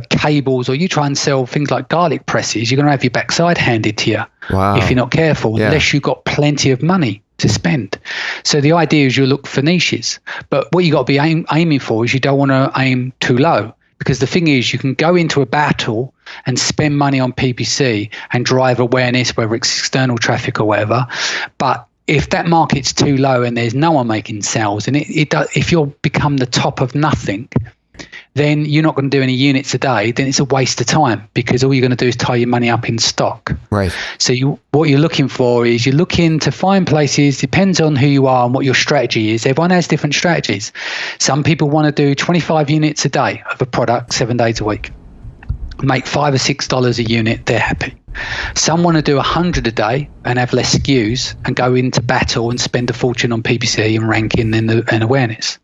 cables, or you try and sell things like garlic presses, you're going to have your backside handed to you. Wow. If you're not careful, unless you've got plenty of money to spend. So the idea is you look for niches, but what you got to be aiming for is you don't want to aim too low. Because the thing is, you can go into a battle and spend money on PPC and drive awareness, whether it's external traffic or whatever. But if that market's too low and there's no one making sales, and if you'll become the top of nothing, then you're not going to do any units a day. Then it's a waste of time, because all you're going to do is tie your money up in stock. Right. So what you're looking for is you're looking to find places, depends on who you are and what your strategy is. Everyone has different strategies. Some people want to do 25 units a day of a product 7 days a week, make $5 or $6 a unit, they're happy. Some want to do 100 a day and have less SKUs and go into battle and spend a fortune on PPC and ranking and awareness.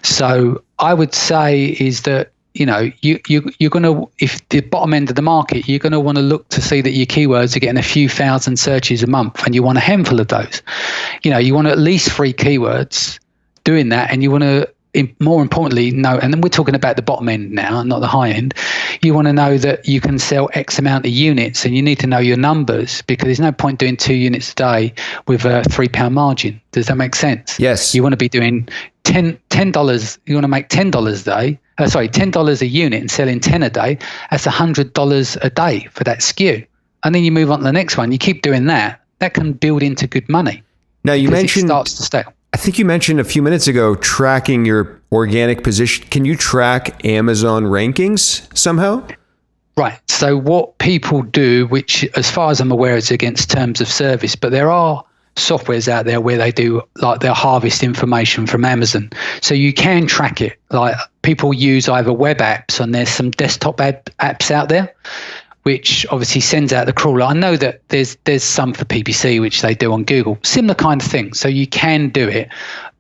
So I would say is that, you're going to, if the bottom end of the market, you're going to want to look to see that your keywords are getting a few thousand searches a month, and you want a handful of those. You want at least 3 keywords doing that, and you want to, more importantly, know, and then we're talking about the bottom end now, not the high end. You want to know that you can sell X amount of units, and you need to know your numbers, because there's no point doing 2 units a day with a £3 margin. Does that make sense? Yes. You want to be doing $10. You want to make $10 a day. $10 a unit and selling 10 a day. That's $100 a day for that SKU. And then you move on to the next one. You keep doing that. That can build into good money. Now you mentioned, it starts to scale. I think you mentioned a few minutes ago tracking your organic position. Can you track Amazon rankings somehow? Right. So what people do, which as far as I'm aware is against terms of service, but there are softwares out there where they do, like, they'll harvest information from Amazon. So you can track it. Like, people use either web apps, and there's some desktop apps out there, which obviously sends out the crawler. I know that there's some for PPC, which they do on Google, similar kind of thing. So you can do it,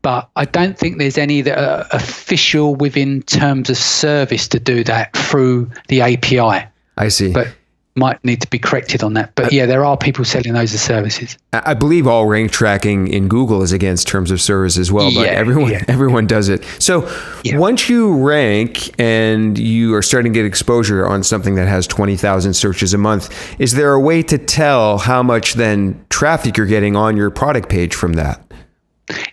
but I don't think there's any that are official within terms of service to do that through the API. I see. But might need to be corrected on that. But yeah, there are people selling those as services. I believe all rank tracking in Google is against terms of service as well, but everyone does it. So once you rank and you are starting to get exposure on something that has 20,000 searches a month, is there a way to tell how much then traffic you're getting on your product page from that?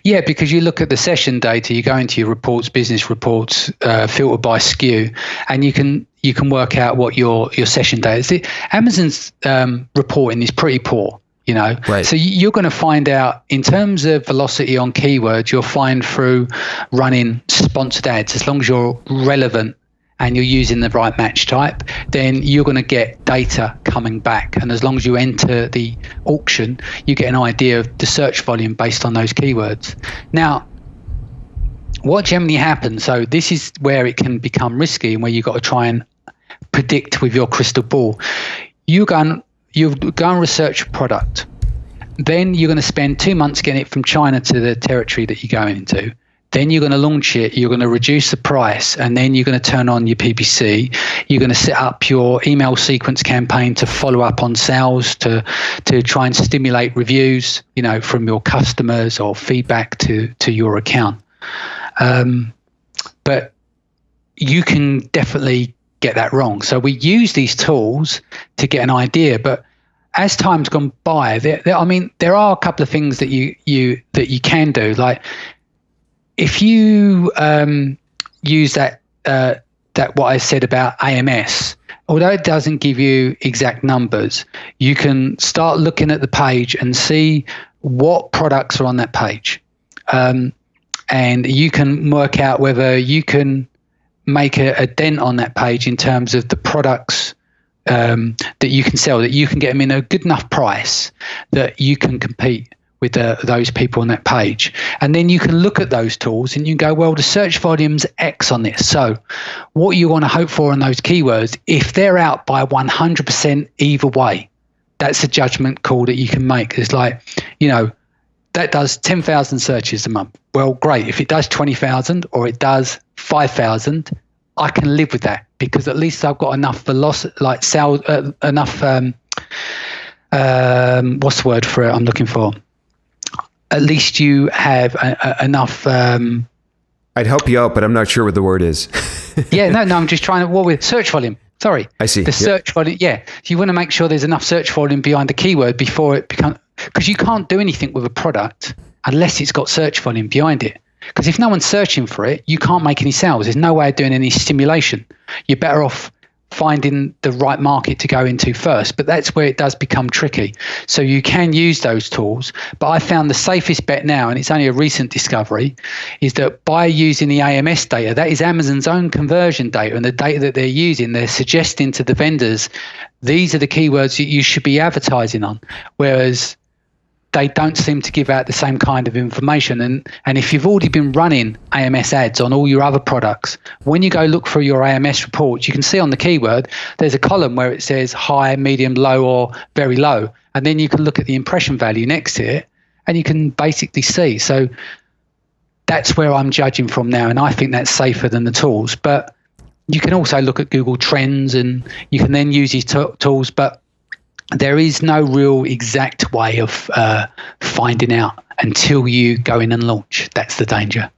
Yeah, because you look at the session data, you go into your reports, business reports, filtered by SKU, and you can work out what your session data is. Amazon's reporting is pretty poor, Right. So you're going to find out in terms of velocity on keywords, you'll find through running sponsored ads, as long as you're relevant and you're using the right match type, then you're going to get data coming back. And as long as you enter the auction, you get an idea of the search volume based on those keywords. Now, what generally happens, so this is where it can become risky and where you've got to try and predict with your crystal ball. You go and research a product. Then you're going to spend 2 months getting it from China to the territory that you're going into. Then you're going to launch it. You're going to reduce the price, and then you're going to turn on your PPC. You're going to set up your email sequence campaign to follow up on sales, to try and stimulate reviews, from your customers or feedback to your account. But you can definitely get that wrong. So we use these tools to get an idea, but as time's gone by, there are a couple of things that you can do. Like if you use that what I said about AMS, although it doesn't give you exact numbers, you can start looking at the page and see what products are on that page, and you can work out whether you can make a dent on that page in terms of the products that you can sell, that you can get them in a good enough price that you can compete with those people on that page. And then you can look at those tools and you go, well, the search volume's X on this. So what you want to hope for on those keywords, if they're out by 100% either way, that's a judgment call that you can make. It's like, that does 10,000 searches a month. Well, great. If it does 20,000 or it does 5,000, I can live with that, because at least I've got enough velocity, like sales, enough. What's the word for it? I'm looking for. At least you have enough. I'd help you out, but I'm not sure what the word is. Yeah, no, I'm just trying to. What with search volume? Sorry, I see. The search volume. Yeah, so you want to make sure there's enough search volume behind the keyword before it becomes, because you can't do anything with a product unless it's got search volume behind it. Because if no one's searching for it, you can't make any sales. There's no way of doing any stimulation. You're better off finding the right market to go into first. But that's where it does become tricky. So you can use those tools. But I found the safest bet now, and it's only a recent discovery, is that by using the AMS data, that is Amazon's own conversion data, and the data that they're using, they're suggesting to the vendors, these are the keywords that you should be advertising on. Whereas they don't seem to give out the same kind of information. And if you've already been running AMS ads on all your other products, when you go look through your AMS reports, you can see on the keyword, there's a column where it says high, medium, low, or very low. And then you can look at the impression value next to it, and you can basically see. So that's where I'm judging from now. And I think that's safer than the tools. But you can also look at Google Trends, and you can then use these tools. But there is no real exact way of finding out until you go in and launch. That's the danger.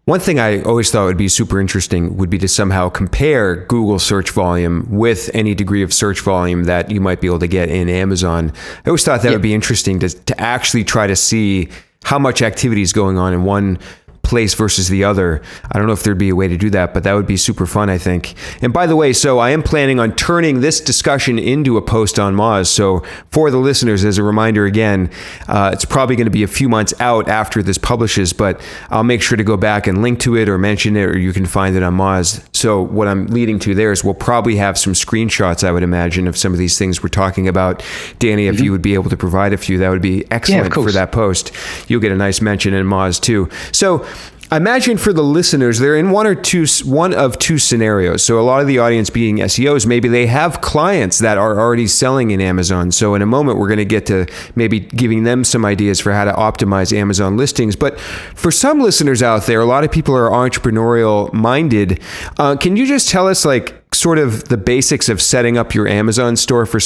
One thing I always thought would be super interesting would be to somehow compare Google search volume with any degree of search volume that you might be able to get in Amazon. I always thought that would be interesting to actually try to see how much activity is going on in one place versus the other. I don't know if there'd be a way to do that, but that would be super fun, I think. And by the way, so I am planning on turning this discussion into a post on Moz. So for the listeners, as a reminder again, it's probably going to be a few months out after this publishes, but I'll make sure to go back and link to it or mention it, or you can find it on Moz. So what I'm leading to there is we'll probably have some screenshots, I would imagine, of some of these things we're talking about. Danny, if you would be able to provide a few, that would be excellent for that post. You'll get a nice mention in Moz too. So I imagine for the listeners, they're in one of two scenarios. So a lot of the audience being SEOs, maybe they have clients that are already selling in Amazon. So in a moment, we're going to get to maybe giving them some ideas for how to optimize Amazon listings. But for some listeners out there, a lot of people are entrepreneurial minded. Can you just tell us like sort of the basics of setting up your Amazon store for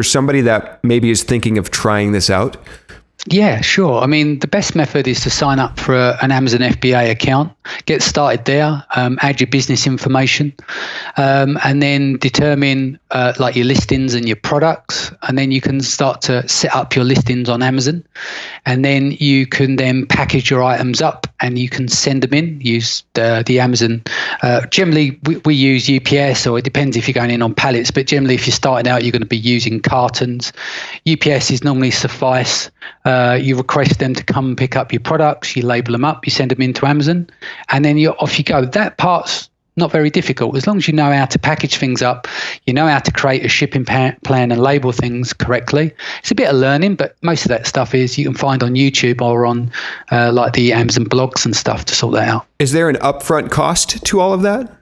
somebody that maybe is thinking of trying this out? Yeah, sure. I mean, the best method is to sign up for an Amazon FBA account, get started there, add your business information, and then determine like your listings and your products. And then you can start to set up your listings on Amazon. And then you can then package your items up and you can send them in, use the Amazon. Generally, we use UPS, or it depends if you're going in on pallets. But generally, if you're starting out, you're going to be using cartons. UPS is normally suffice. You request them to come and pick up your products, you label them up, you send them into Amazon, and then off you go. That part's not very difficult. As long as you know how to package things up, you know how to create a shipping plan and label things correctly. It's a bit of learning, but most of that stuff is you can find on YouTube or on like the Amazon blogs and stuff to sort that out. Is there an upfront cost to all of that?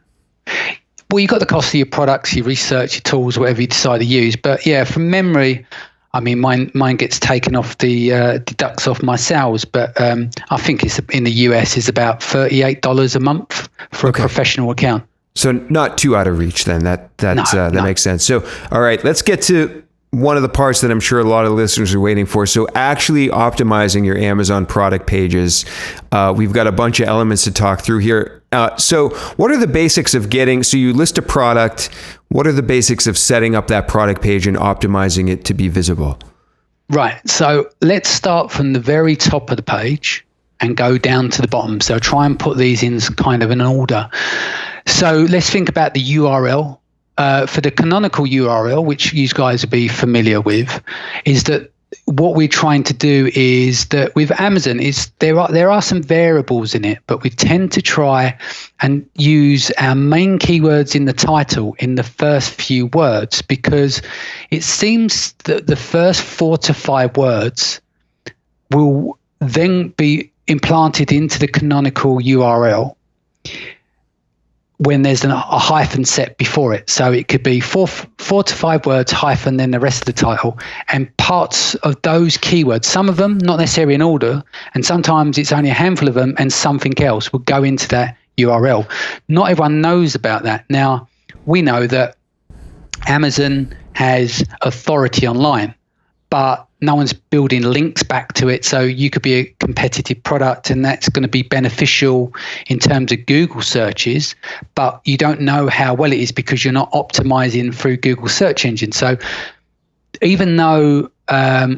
Well, you've got the cost of your products, your research, your tools, whatever you decide to use. But yeah, from memory, I mean, mine gets taken off deducts off my sales, but I think it's in the US is about $38 a month for a professional account. So not too out of reach then. That makes sense. So, all right, let's get to one of the parts that I'm sure a lot of listeners are waiting for. So actually optimizing your Amazon product pages. We've got a bunch of elements to talk through here. So what are the basics of so you list a product. What are the basics of setting up that product page and optimizing it to be visible? Right. So let's start from the very top of the page and go down to the bottom. So try and put these in kind of an order. So let's think about the URL. For the canonical URL, which you guys will be familiar with, is that what we're trying to do is that with Amazon there are some variables in it, but we tend to try and use our main keywords in the title in the first few words, because it seems that the first 4 to 5 words will then be implanted into the canonical URL when there's a hyphen set before it. So it could be 4 to 5 words hyphen, then the rest of the title. And parts of those keywords, some of them not necessarily in order, and sometimes it's only a handful of them, and something else will go into that URL. Not everyone knows about that. Now, we know that Amazon has authority online, but no one's building links back to it. So you could be a competitive product, and that's going to be beneficial in terms of Google searches, but you don't know how well it is because you're not optimizing through Google search engine. So even though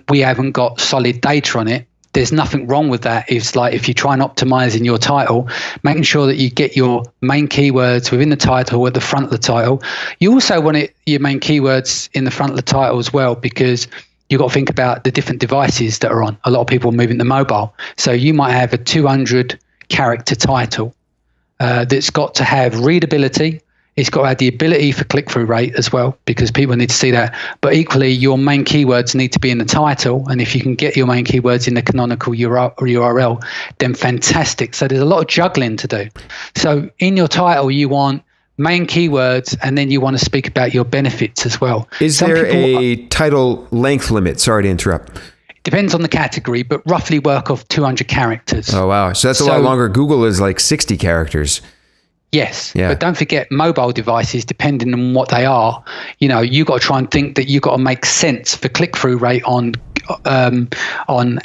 we haven't got solid data on it, there's nothing wrong with that. It's like if you try and optimize in your title, making sure that you get your main keywords within the title at the front of the title. You also want your main keywords in the front of the title as well, because you've got to think about the different devices that are on. A lot of people are moving to mobile. So you might have a 200 character title that's got to have readability. It's got to have the ability for click-through rate as well, because people need to see that. But equally, your main keywords need to be in the title. And if you can get your main keywords in the canonical URL, then fantastic. So there's a lot of juggling to do. So in your title, you want main keywords, and then you want to speak about your benefits as well. Is there a title length limit? Sorry to interrupt. Depends on the category, but roughly work off 200 characters. Oh, wow. So that's a lot longer. Google is like 60 characters. Yes. Yeah. But don't forget mobile devices, depending on what they are, you got to try and think that you've got to make sense for click-through rate on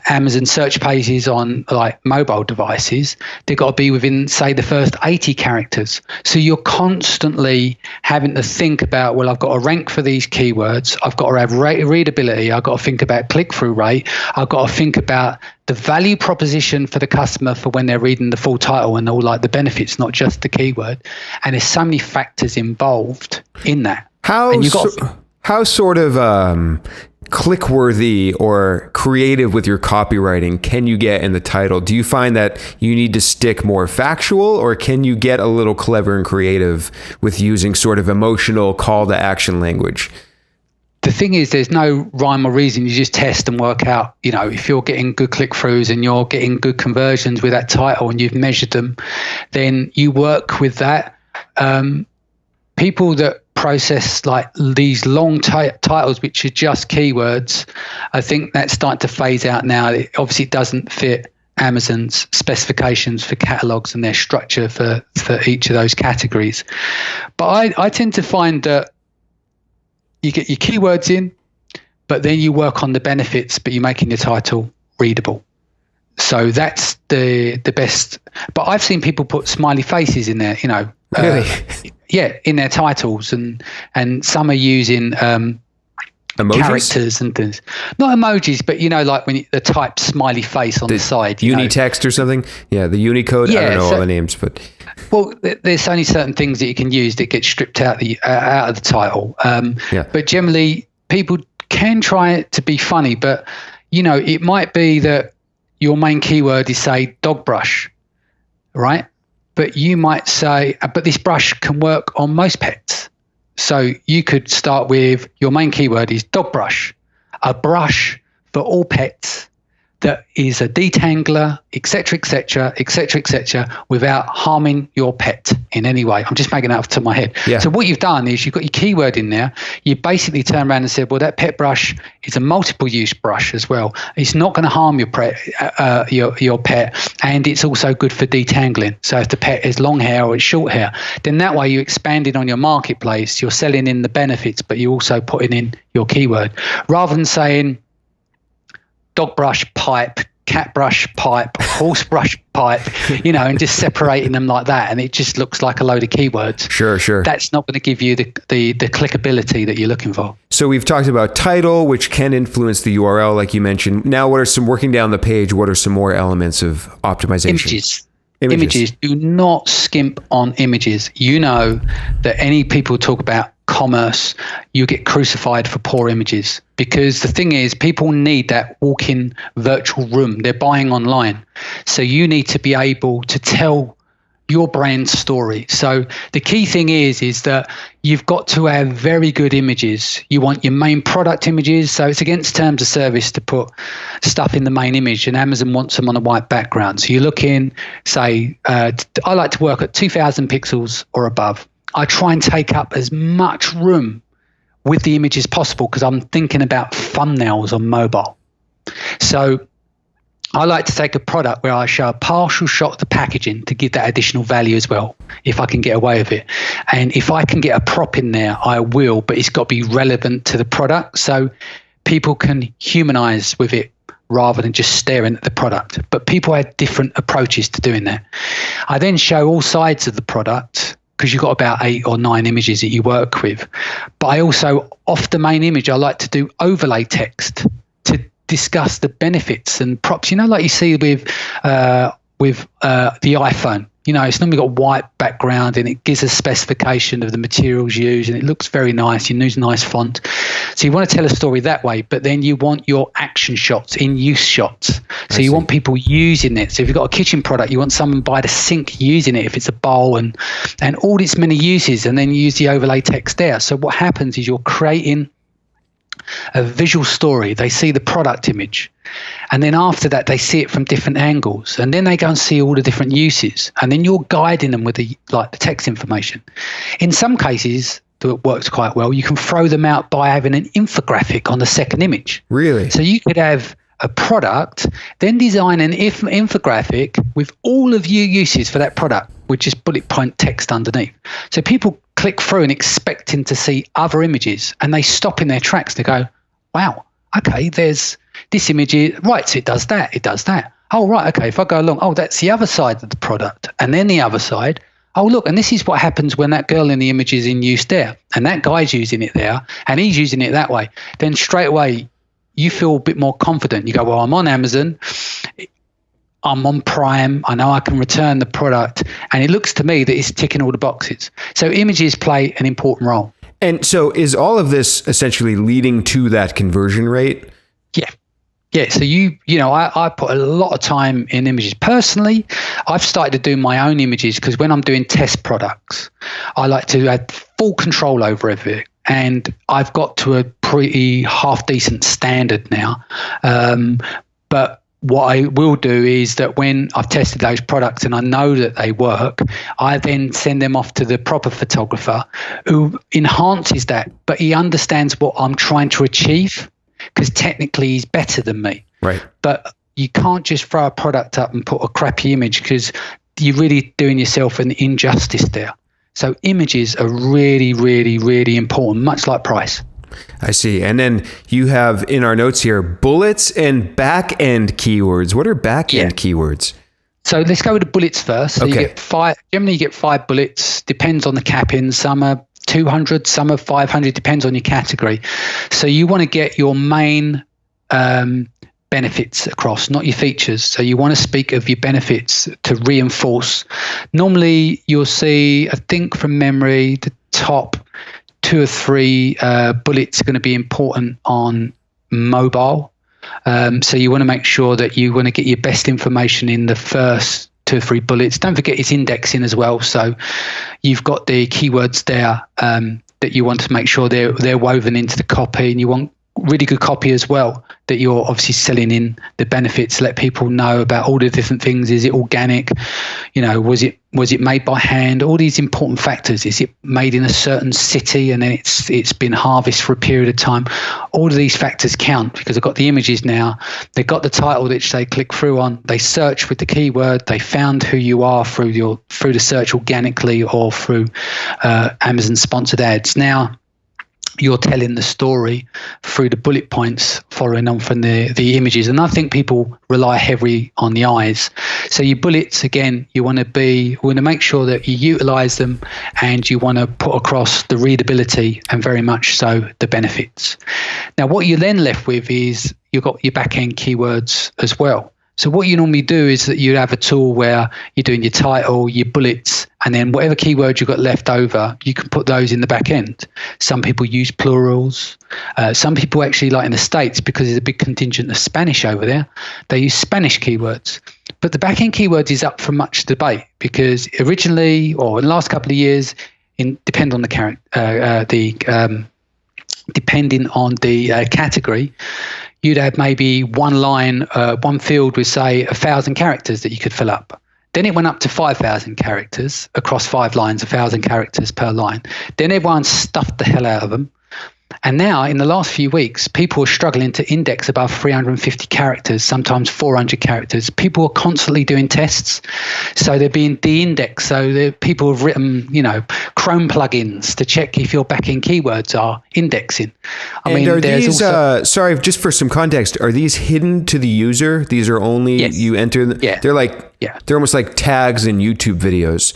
Amazon search pages on like mobile devices. They've got to be within, say, the first 80 characters. So you're constantly having to think about, well, I've got to rank for these keywords. I've got to have readability. I've got to think about click-through rate. I've got to think about the value proposition for the customer for when they're reading the full title and all like the benefits, not just the keyword. And there's so many factors involved in that. How sort of click-worthy or creative with your copywriting can you get in the title? Do you find that you need to stick more factual, or can you get a little clever and creative with using sort of emotional call to action language? The thing is, there's no rhyme or reason. You just test and work out, if you're getting good click-throughs and you're getting good conversions with that title and you've measured them, then you work with that. People that process like these long titles, which are just keywords, I think that's starting to phase out now. It obviously doesn't fit Amazon's specifications for catalogs and their structure for each of those categories. But I tend to find that you get your keywords in, but then you work on the benefits, but you're making the title readable. So that's the best. But I've seen people put smiley faces in there, Really? In their titles, and some are using characters and things. Not emojis, but like when the type smiley face on the side. Unitext or something? Yeah, the Unicode. Yeah, I don't know all the names, but... Well, there's only certain things that you can use that get stripped out of the title. But generally, people can try it to be funny, but, it might be that your main keyword is, say, dog brush, right? But you might say, but this brush can work on most pets. So you could start with your main keyword is dog brush, a brush for all pets that is a detangler, etc., etc., etc., etc., without harming your pet in any way. I'm just making that off the top of my head. Yeah. So what you've done is you've got your keyword in there. You basically turn around and said, well, that pet brush is a multiple use brush as well. It's not going to harm your pet, and it's also good for detangling. So if the pet is long hair or it's short hair, then that way you expanded on your marketplace. You're selling in the benefits, but you're also putting in your keyword, rather than saying dog brush pipe, cat brush pipe, horse brush pipe, and just separating them like that, and it just looks like a load of keywords. Sure. That's not going to give you the clickability that you're looking for. So we've talked about title, which can influence the URL, like you mentioned. Now, what are some, working down the page, what are some more elements of optimization? Images. Do not skimp on images. You know that any people talk about commerce, you get crucified for poor images, because the thing is, people need that walk-in virtual room. They're buying online. So you need to be able to tell your brand story. So the key thing is that you've got to have very good images. You want your main product images. So it's against terms of service to put stuff in the main image, and Amazon wants them on a white background. So you're looking, say, I like to work at 2000 pixels or above. I try and take up as much room with the image as possible, because I'm thinking about thumbnails on mobile. So I like to take a product where I show a partial shot of the packaging to give that additional value as well, if I can get away with it. And if I can get a prop in there, I will, but it's got to be relevant to the product so people can humanize with it rather than just staring at the product. But people have different approaches to doing that. I then show all sides of the product, because you've got about 8 or 9 images that you work with. But I also, off the main image, I like to do overlay text to discuss the benefits and props, like you see with the iPhone. It's normally got a white background, and it gives a specification of the materials used, and it looks very nice. You use nice font. So you want to tell a story that way, but then you want your action shots, in-use shots. So you want people using it. So if you've got a kitchen product, you want someone by the sink using it, if it's a bowl, and all its many uses, and then you use the overlay text there. So what happens is you're creating a visual story. They see the product image, and then after that they see it from different angles, and then they go and see all the different uses, and then you're guiding them with the text information. In some cases that works quite well, you can throw them out by having an infographic on the second image. Really? So you could have a product, then design an infographic with all of your uses for that product, with just bullet point text underneath. So people click through and expecting to see other images, and they stop in their tracks. They go, wow, okay, there's this image, right, so it does that. Oh, right, okay, if I go along, oh, that's the other side of the product. And then the other side, oh, look, and this is what happens when that girl in the image is in use there, and that guy's using it there, and he's using it that way. Then straight away, you feel a bit more confident. You go, well, I'm on Amazon, I'm on Prime, I know I can return the product, and it looks to me that it's ticking all the boxes. So images play an important role. And so is all of this essentially leading to that conversion rate? Yeah. So I put a lot of time in images. Personally, I've started to do my own images, because when I'm doing test products, I like to have full control over everything. And I've got to a pretty half decent standard now. But what I will do is that when I've tested those products and I know that they work, I then send them off to the proper photographer who enhances that, but he understands what I'm trying to achieve, because technically he's better than me. Right. But you can't just throw a product up and put a crappy image, because you're really doing yourself an injustice there. So images are really, really, really important, much like price. I see. And then you have in our notes here, bullets and back-end keywords. What are back-end keywords? So let's go with the bullets first. So okay. You get 5. Generally, you get 5 bullets. Depends on the capping. Some are 200, some are 500. Depends on your category. So you want to get your main benefits across, not your features. So you want to speak of your benefits to reinforce. Normally, you'll see, I think from memory, the top 2 or 3 bullets are going to be important on mobile. So you want to make sure that you want to get your best information in the first 2 or 3 bullets. Don't forget it's indexing as well. So you've got the keywords there that you want to make sure they're woven into the copy, and you want really good copy as well, that you're obviously selling in the benefits, let people know about all the different things. Is it organic? Was it made by hand? All these important factors. Is it made in a certain city and then it's been harvested for a period of time? All of these factors count, because they've got the images now, they've got the title which they click through on, they search with the keyword, they found who you are through the search organically or through Amazon sponsored ads. Now you're telling the story through the bullet points following on from the images. And I think people rely heavily on the eyes. So your bullets, again, you want to make sure that you utilize them and you want to put across the readability and very much so the benefits. Now, what you're then left with is you've got your back-end keywords as well. So what you normally do is that you have a tool where you're doing your title, your bullets, and then whatever keywords you've got left over, you can put those in the back end. Some people use plurals. Some people actually, like in the States, because there's a big contingent of Spanish over there, they use Spanish keywords. But the back end keywords is up for much debate, because originally, or in the last couple of years, depending on the category, you'd have maybe one line, one field with, say, 1,000 characters that you could fill up. Then it went up to 5,000 characters across 5 lines, 1,000 characters per line. Then everyone stuffed the hell out of them. And now, in the last few weeks, people are struggling to index above 350 characters, sometimes 400 characters. People are constantly doing tests, so they're being de-indexed. So people have written, Chrome plugins to check if your back-end keywords are indexing. Are these, sorry, just for some context, are these hidden to the user? These are only, yes. You enter, yeah. They're almost like tags in YouTube videos.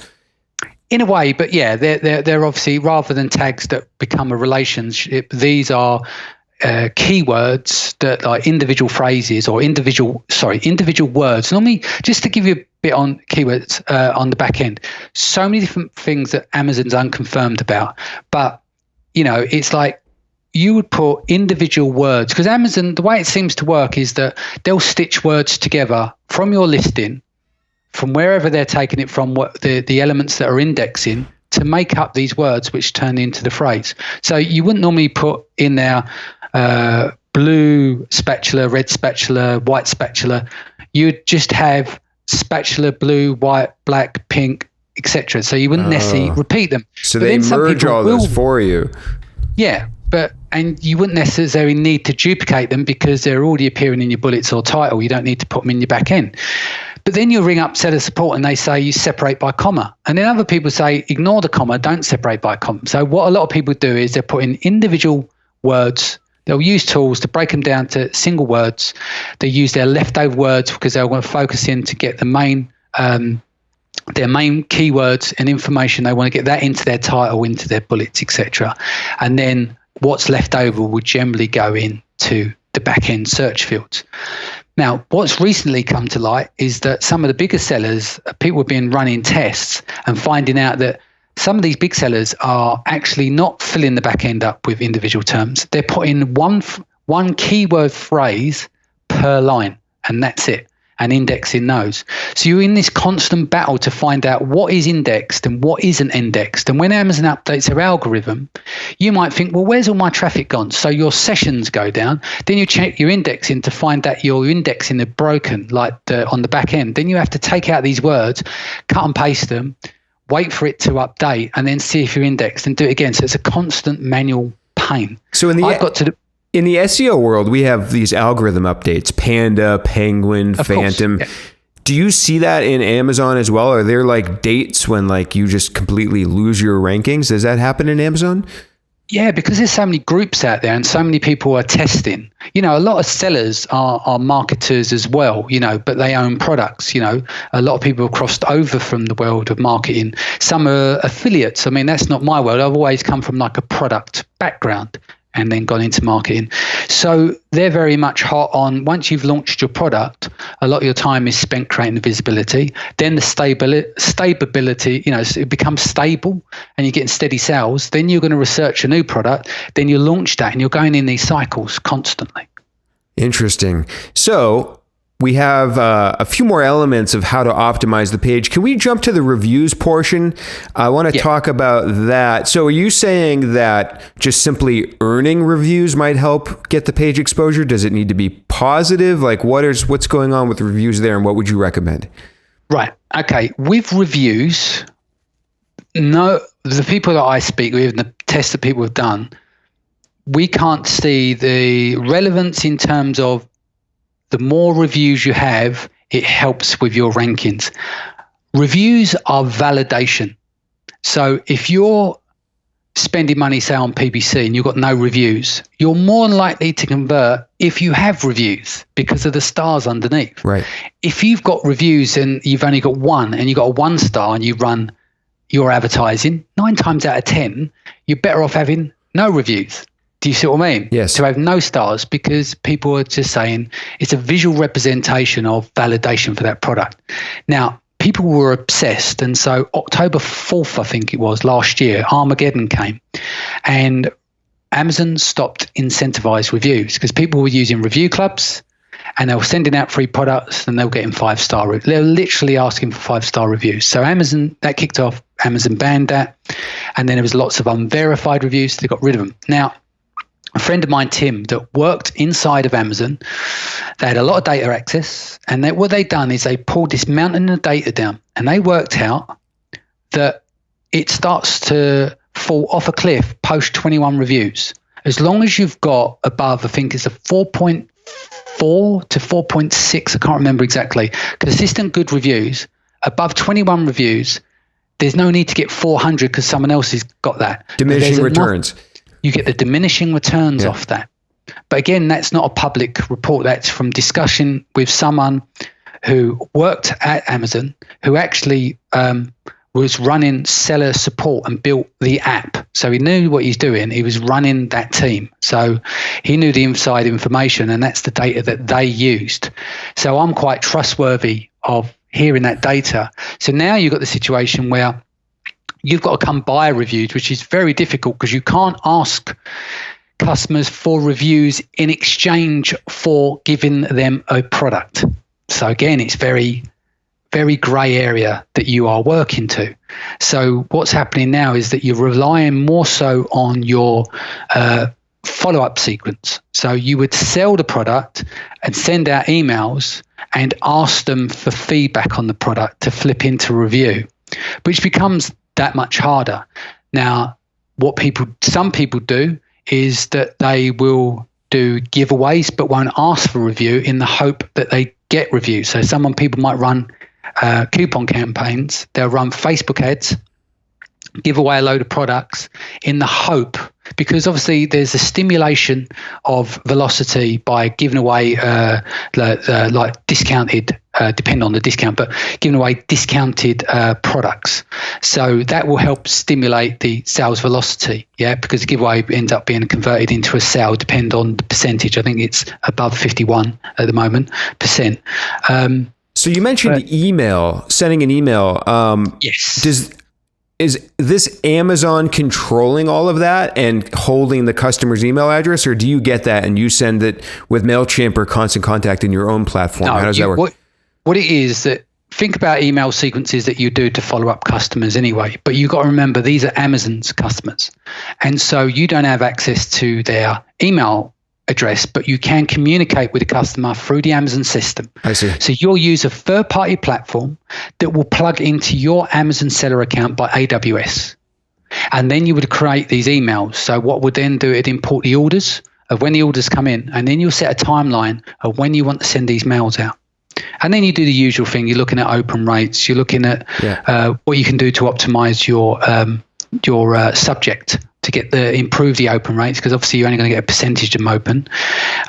In a way, but yeah, they're obviously, rather than tags that become a relationship, these are keywords that are individual phrases or individual words. Normally, just to give you a bit on keywords on the back end, so many different things that Amazon's unconfirmed about. But, it's like you would put individual words, because Amazon, the way it seems to work is that they'll stitch words together from your listing, from wherever they're taking it from, what the elements that are indexing, to make up these words which turn into the phrase. So you wouldn't normally put in there blue spatula, red spatula, white spatula. You'd just have spatula, blue, white, black, pink, etc. So you wouldn't necessarily repeat them. So they merge all those for you. Yeah, and you wouldn't necessarily need to duplicate them because they're already appearing in your bullets or title. You don't need to put them in your back end. But then you'll ring up seller support and they say you separate by comma. And then other people say ignore the comma, don't separate by comma. So what a lot of people do is they're putting individual words. They'll use tools to break them down to single words. They use their leftover words because they want to focus in to get their main keywords and information. They want to get that into their title, into their bullets, etc. And then what's left over will generally go into the back-end search fields. Now, what's recently come to light is that some of the bigger sellers, people have been running tests and finding out that some of these big sellers are actually not filling the back end up with individual terms. They're putting one keyword phrase per line, and that's it, and indexing those. So you're in this constant battle to find out what is indexed and what isn't indexed. And when Amazon updates their algorithm, you might think, well, where's all my traffic gone? So your sessions go down. Then you check your indexing to find that your indexing are broken, like on the back end. Then you have to take out these words, cut and paste them, wait for it to update, and then see if you're indexed and do it again. So it's a constant manual pain. So in the SEO world, we have these algorithm updates, Panda, Penguin, of Phantom. Course, yeah. Do you see that in Amazon as well? Are there like dates when like you just completely lose your rankings? Does that happen in Amazon? Yeah, because there's so many groups out there and so many people are testing. A lot of sellers are marketers as well, but they own products. A lot of people have crossed over from the world of marketing. Some are affiliates. That's not my world. I've always come from like a product background and then gone into marketing. So they're very much hot on, once you've launched your product, a lot of your time is spent creating the visibility. Then the stability, it becomes stable and you're getting steady sales. Then you're going to research a new product. Then you launch that and you're going in these cycles constantly. Interesting. So we have a few more elements of how to optimize the page. Can we jump to the reviews portion? I want to talk about that. So are you saying that just simply earning reviews might help get the page exposure? Does it need to be positive? Like what's going on with reviews there, and what would you recommend? Right. Okay. With reviews, the people that I speak with and the tests that people have done, we can't see the relevance in terms of the more reviews you have, it helps with your rankings. Reviews are validation. So if you're spending money, say, on PPC and you've got no reviews, you're more likely to convert if you have reviews because of the stars underneath. Right. If you've got reviews and you've only got one and you've got a 1 star and you run your advertising, 9 times out of 10, you're better off having no reviews. Do you see what I mean? Yes. To have no stars, because people are just saying it's a visual representation of validation for that product. Now, people were obsessed. And so October 4th, I think it was, last year, Armageddon came. And Amazon stopped incentivized reviews because people were using review clubs and they were sending out free products and they were getting 5-star reviews. They were literally asking for 5-star reviews. So Amazon, that kicked off. Amazon banned that. And then there was lots of unverified reviews. So they got rid of them. Now, a friend of mine, Tim, that worked inside of Amazon, they had a lot of data access, and what they'd done is they pulled this mountain of data down, and they worked out that it starts to fall off a cliff post 21 reviews. As long as you've got above, I think it's a 4.4 to 4.6, I can't remember exactly, consistent good reviews, above 21 reviews, there's no need to get 400 because someone else has got that. Diminishing returns. You get the diminishing returns off that. But again, that's not a public report. That's from discussion with someone who worked at Amazon, who actually was running seller support and built the app. So he knew what he's doing. He was running that team. So he knew the inside information, and that's the data that they used. So I'm quite trustworthy of hearing that data. So now you've got the situation where you've got to come by reviews, which is very difficult because you can't ask customers for reviews in exchange for giving them a product. So again, it's very, very grey area that you are working to. So what's happening now is that you're relying more so on your follow-up sequence. So you would sell the product and send out emails and ask them for feedback on the product to flip into review, which becomes that much harder. Now, what some people do is that they will do giveaways but won't ask for review in the hope that they get reviews. So people might run coupon campaigns. They'll run Facebook ads, give away a load of products in the hope, because obviously there's a stimulation of velocity by giving away like discounted, depending on the discount, but giving away discounted products. So that will help stimulate the sales velocity, because the giveaway ends up being converted into a sale, depend on the percentage. I think it's above 51 at the moment %. So you mentioned email, sending an email. Yes. Is this Amazon controlling all of that and holding the customer's email address, or do you get that and you send it with MailChimp or Constant Contact in your own platform? No, how does that work? What it is that, think about email sequences that you do to follow up customers anyway, but you've got to remember these are Amazon's customers. And so you don't have access to their email address, but you can communicate with the customer through the Amazon system. I see. So you'll use a third-party platform that will plug into your Amazon seller account by AWS. And then you would create these emails. So what would then do, it'd import the orders of when the orders come in, and then you'll set a timeline of when you want to send these mails out. And then you do the usual thing. You're looking at open rates. You're looking at what you can do to optimize your subject to improve the open rates, because obviously you're only going to get a percentage of them open.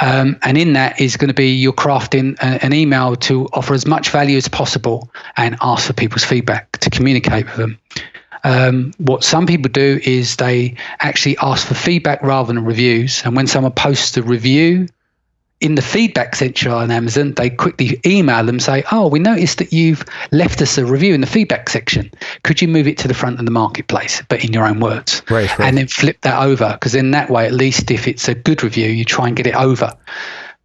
And in that is going to be you're crafting an email to offer as much value as possible and ask for people's feedback to communicate with them. What some people do is they actually ask for feedback rather than reviews. And when someone posts a review in the feedback section on Amazon, they quickly email them, say, "Oh, we noticed that you've left us a review in the feedback section. Could you move it to the front of the marketplace, but in your own words?" Right. And then flip that over, because in that way, at least if it's a good review, you try and get it over.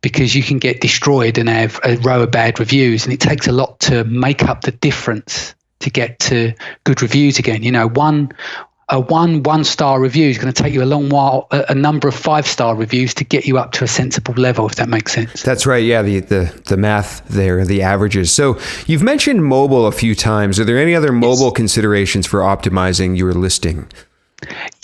because you can get destroyed and have a row of bad reviews, and it takes a lot to make up the difference to get to good reviews again. One-star review is going to take you a long while, a number of 5-star reviews to get you up to a sensible level, if that makes sense. That's right. Yeah, the math there, the averages. So you've mentioned mobile a few times. Are there any other mobile considerations for optimizing your listing?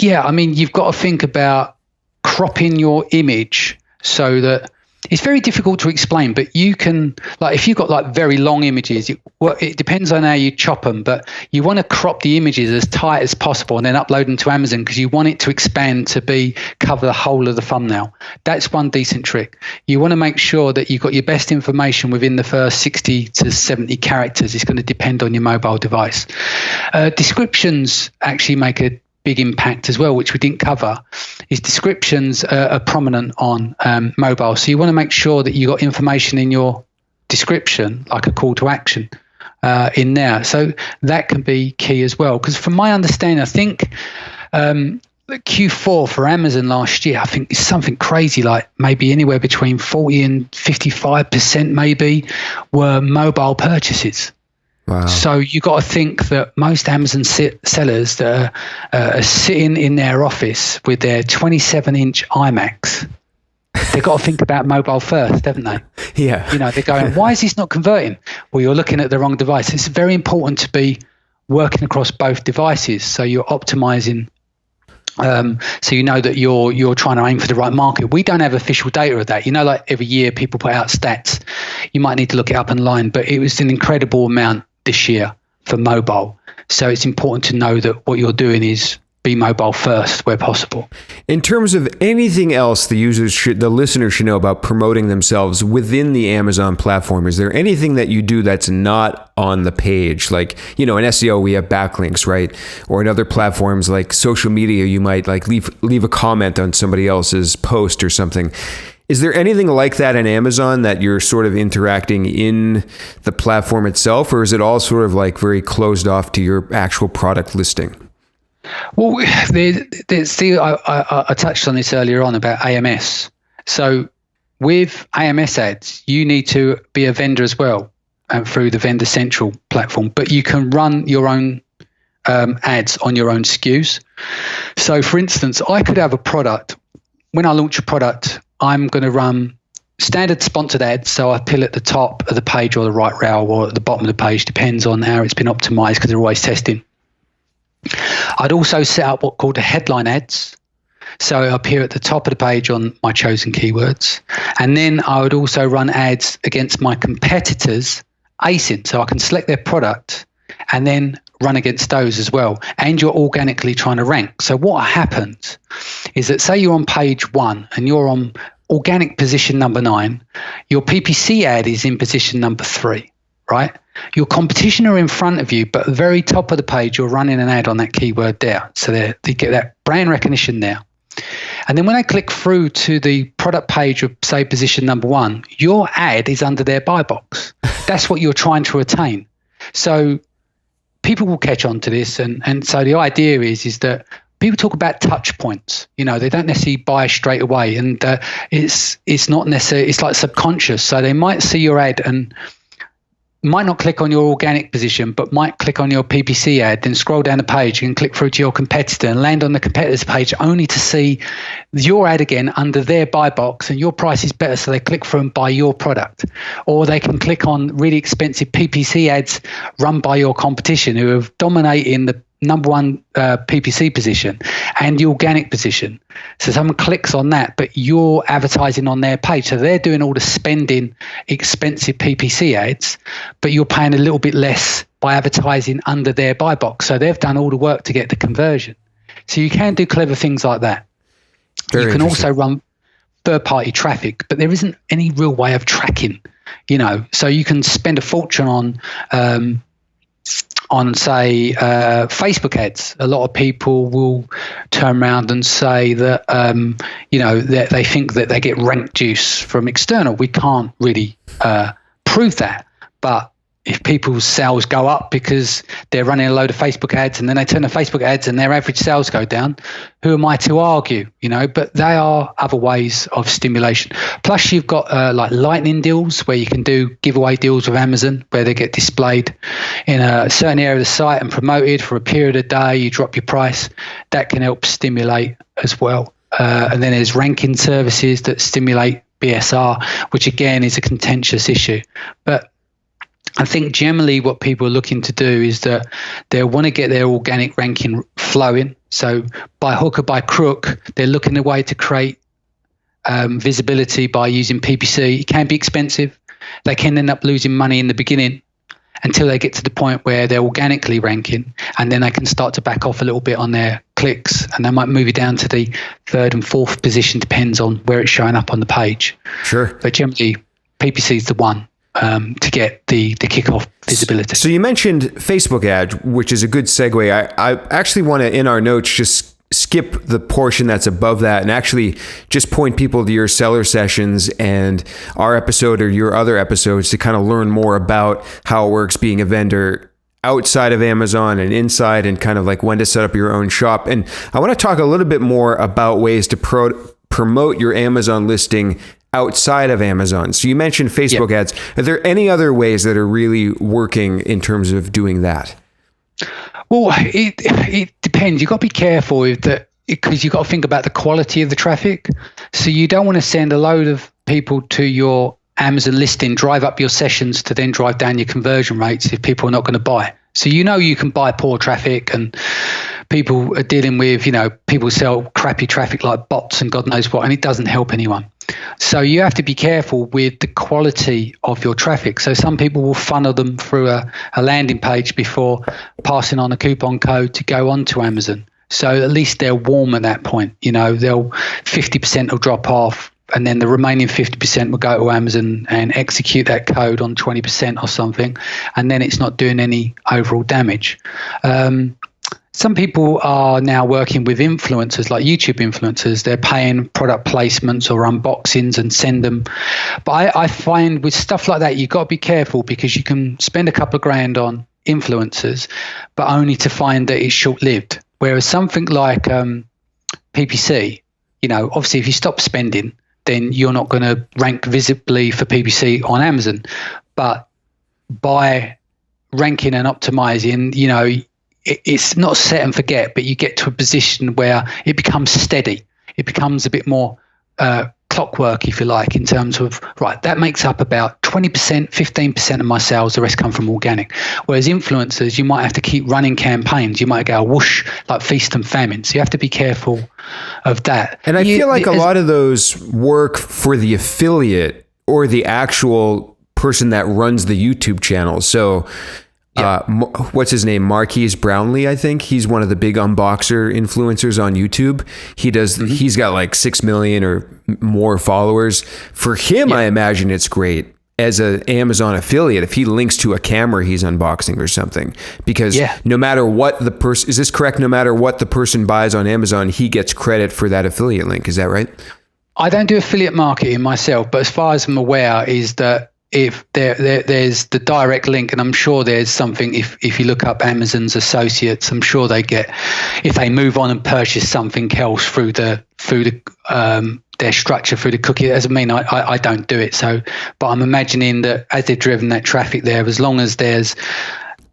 Yeah, I mean, you've got to think about cropping your image so that it's very difficult to explain, but you can, like, if you've got like very long images, it depends on how you chop them, but you want to crop the images as tight as possible and then upload them to Amazon because you want it to expand to cover the whole of the thumbnail. That's one decent trick. You want to make sure that you've got your best information within the first 60 to 70 characters. It's going to depend on your mobile device. Descriptions actually make a big impact as well, which we didn't cover. Is descriptions are prominent on mobile, so you want to make sure that you got information in your description, like a call to action in there. So that can be key as well, because from my understanding, I think Q4 for Amazon last year, I think it's something crazy, like maybe anywhere between 40 and 55% maybe were mobile purchases. Wow. So you got to think that most Amazon sellers that are sitting in their office with their 27-inch iMacs, they've got to think about mobile first, haven't they? Yeah. They're going, why is this not converting? Well, you're looking at the wrong device. It's very important to be working across both devices, so you're optimizing. So you know that you're trying to aim for the right market. We don't have official data of that. Like every year people put out stats. You might need to look it up online, but it was an incredible amount this year for mobile. So it's important to know that what you're doing is be mobile first where possible. In terms of anything else the listener should know about promoting themselves within the Amazon platform, is there anything that you do that's not on the page? Like, in SEO, we have backlinks, right? Or in other platforms like social media, you might like leave a comment on somebody else's post or something. Is there anything like that in Amazon that you're sort of interacting in the platform itself, or is it all sort of like very closed off to your actual product listing? Well, I touched on this earlier on about AMS. So with AMS ads, you need to be a vendor as well through the Vendor Central platform, but you can run your own ads on your own SKUs. So for instance, I could have a product. When I launch a product, I'm going to run standard sponsored ads. So I appeal at the top of the page or the right rail or at the bottom of the page, depends on how it's been optimized because they're always testing. I'd also set up what called the headline ads. So I appear at the top of the page on my chosen keywords. And then I would also run ads against my competitors' ASIN. So I can select their product and then run against those as well. And you're organically trying to rank. So what happens is that, say you're on page 1 and you're on organic position number 9, your PPC ad is in position number 3, right? Your competition are in front of you, but at the very top of the page, you're running an ad on that keyword there. So they get that brand recognition there. And then when I click through to the product page of, say, position number 1, your ad is under their buy box. That's what you're trying to attain. So people will catch on to this. And so the idea is that people talk about touch points. They don't necessarily buy straight away. And it's not necessarily, it's like subconscious. So they might see your ad and might not click on your organic position, but might click on your PPC ad, then scroll down the page and click through to your competitor and land on the competitor's page only to see your ad again under their buy box and your price is better, so they click through and buy your product. Or they can click on really expensive PPC ads run by your competition who have dominating the number 1 PPC position and the organic position. So someone clicks on that, but you're advertising on their page. So they're doing all the spending expensive PPC ads, but you're paying a little bit less by advertising under their buy box. So they've done all the work to get the conversion. So you can do clever things like that. You can also run third-party traffic, but there isn't any real way of tracking, So you can spend a fortune on say Facebook ads. A lot of people will turn around and say that that they think that they get rank juice from external. We can't really prove that, but if people's sales go up because they're running a load of Facebook ads and then they turn the Facebook ads and their average sales go down, who am I to argue, but they are other ways of stimulation. Plus you've got like lightning deals where you can do giveaway deals with Amazon where they get displayed in a certain area of the site and promoted for a period of day. You drop your price. That can help stimulate as well. And then there's ranking services that stimulate BSR, which again is a contentious issue. But I think generally what people are looking to do is that they want to get their organic ranking flowing. So by hook or by crook, they're looking at a way to create visibility by using PPC. It can be expensive. They can end up losing money in the beginning until they get to the point where they're organically ranking, and then they can start to back off a little bit on their clicks, and they might move it down to the 3rd and 4th position, depends on where it's showing up on the page. Sure. But generally, PPC is the one to get the kickoff visibility. So you mentioned Facebook ads, which is a good segue. I actually want to, in our notes, just skip the portion that's above that and actually just point people to your seller sessions and our episode or your other episodes to kind of learn more about how it works being a vendor outside of Amazon and inside, and kind of like when to set up your own shop. And I want to talk a little bit more about ways to promote your Amazon listing outside of Amazon. So you mentioned Facebook ads. Are there any other ways that are really working in terms of doing that? Well, it depends. You've got to be careful with that, because you've got to think about the quality of the traffic. So you don't want to send a load of people to your Amazon listing, drive up your sessions to then drive down your conversion rates if people are not going to buy. So you can buy poor traffic, and people are dealing with, people sell crappy traffic like bots and God knows what, and it doesn't help anyone. So you have to be careful with the quality of your traffic. So some people will funnel them through a landing page before passing on a coupon code to go onto Amazon. So at least they're warm at that point. They'll 50% will drop off, and then the remaining 50% will go to Amazon and execute that code on 20% or something, and then it's not doing any overall damage. Some people are now working with influencers, like YouTube influencers. They're paying product placements or unboxings and send them. But I find with stuff like that, you've got to be careful, because you can spend a couple of grand on influencers, but only to find that it's short-lived. Whereas something like PPC, obviously if you stop spending, then you're not going to rank visibly for PPC on Amazon. But by ranking and optimizing, it's not set and forget, but you get to a position where it becomes steady. It becomes a bit more clockwork, if you like, in terms of, right, that makes up about 20%, 15% of my sales. The rest come from organic. Whereas influencers, you might have to keep running campaigns. You might go whoosh, like feast and famine. So you have to be careful of that. And I feel like a lot of those work for the affiliate or the actual person that runs the YouTube channel. So what's his name? Marquise Brownlee, I think. He's one of the big unboxer influencers on YouTube. He's got like 6 million or more followers. For him, I imagine it's great as an Amazon affiliate if he links to a camera he's unboxing or something, because no matter what the person, is this correct? No matter what the person buys on Amazon, he gets credit for that affiliate link. Is that right? I don't do affiliate marketing myself, but as far as I'm aware is that if there's the direct link, and I'm sure there's something, if you look up Amazon's associates, I'm sure they get, if they move on and purchase something else through their structure, through the cookie. It doesn't mean I don't do it. So, but I'm imagining that as they've driven that traffic there, as long as there's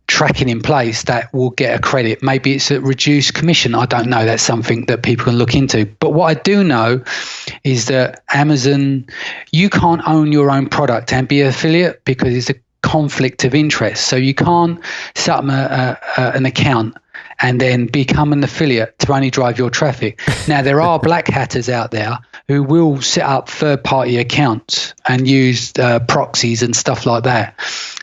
tracking in place, that will get a credit. Maybe it's a reduced commission. I don't know. That's something that people can look into. But what I do know is that Amazon, you can't own your own product and be an affiliate, because it's a conflict of interest. So you can't set up an account and then become an affiliate to only drive your traffic. Now, there are black hatters out there who will set up third-party accounts and use proxies and stuff like that,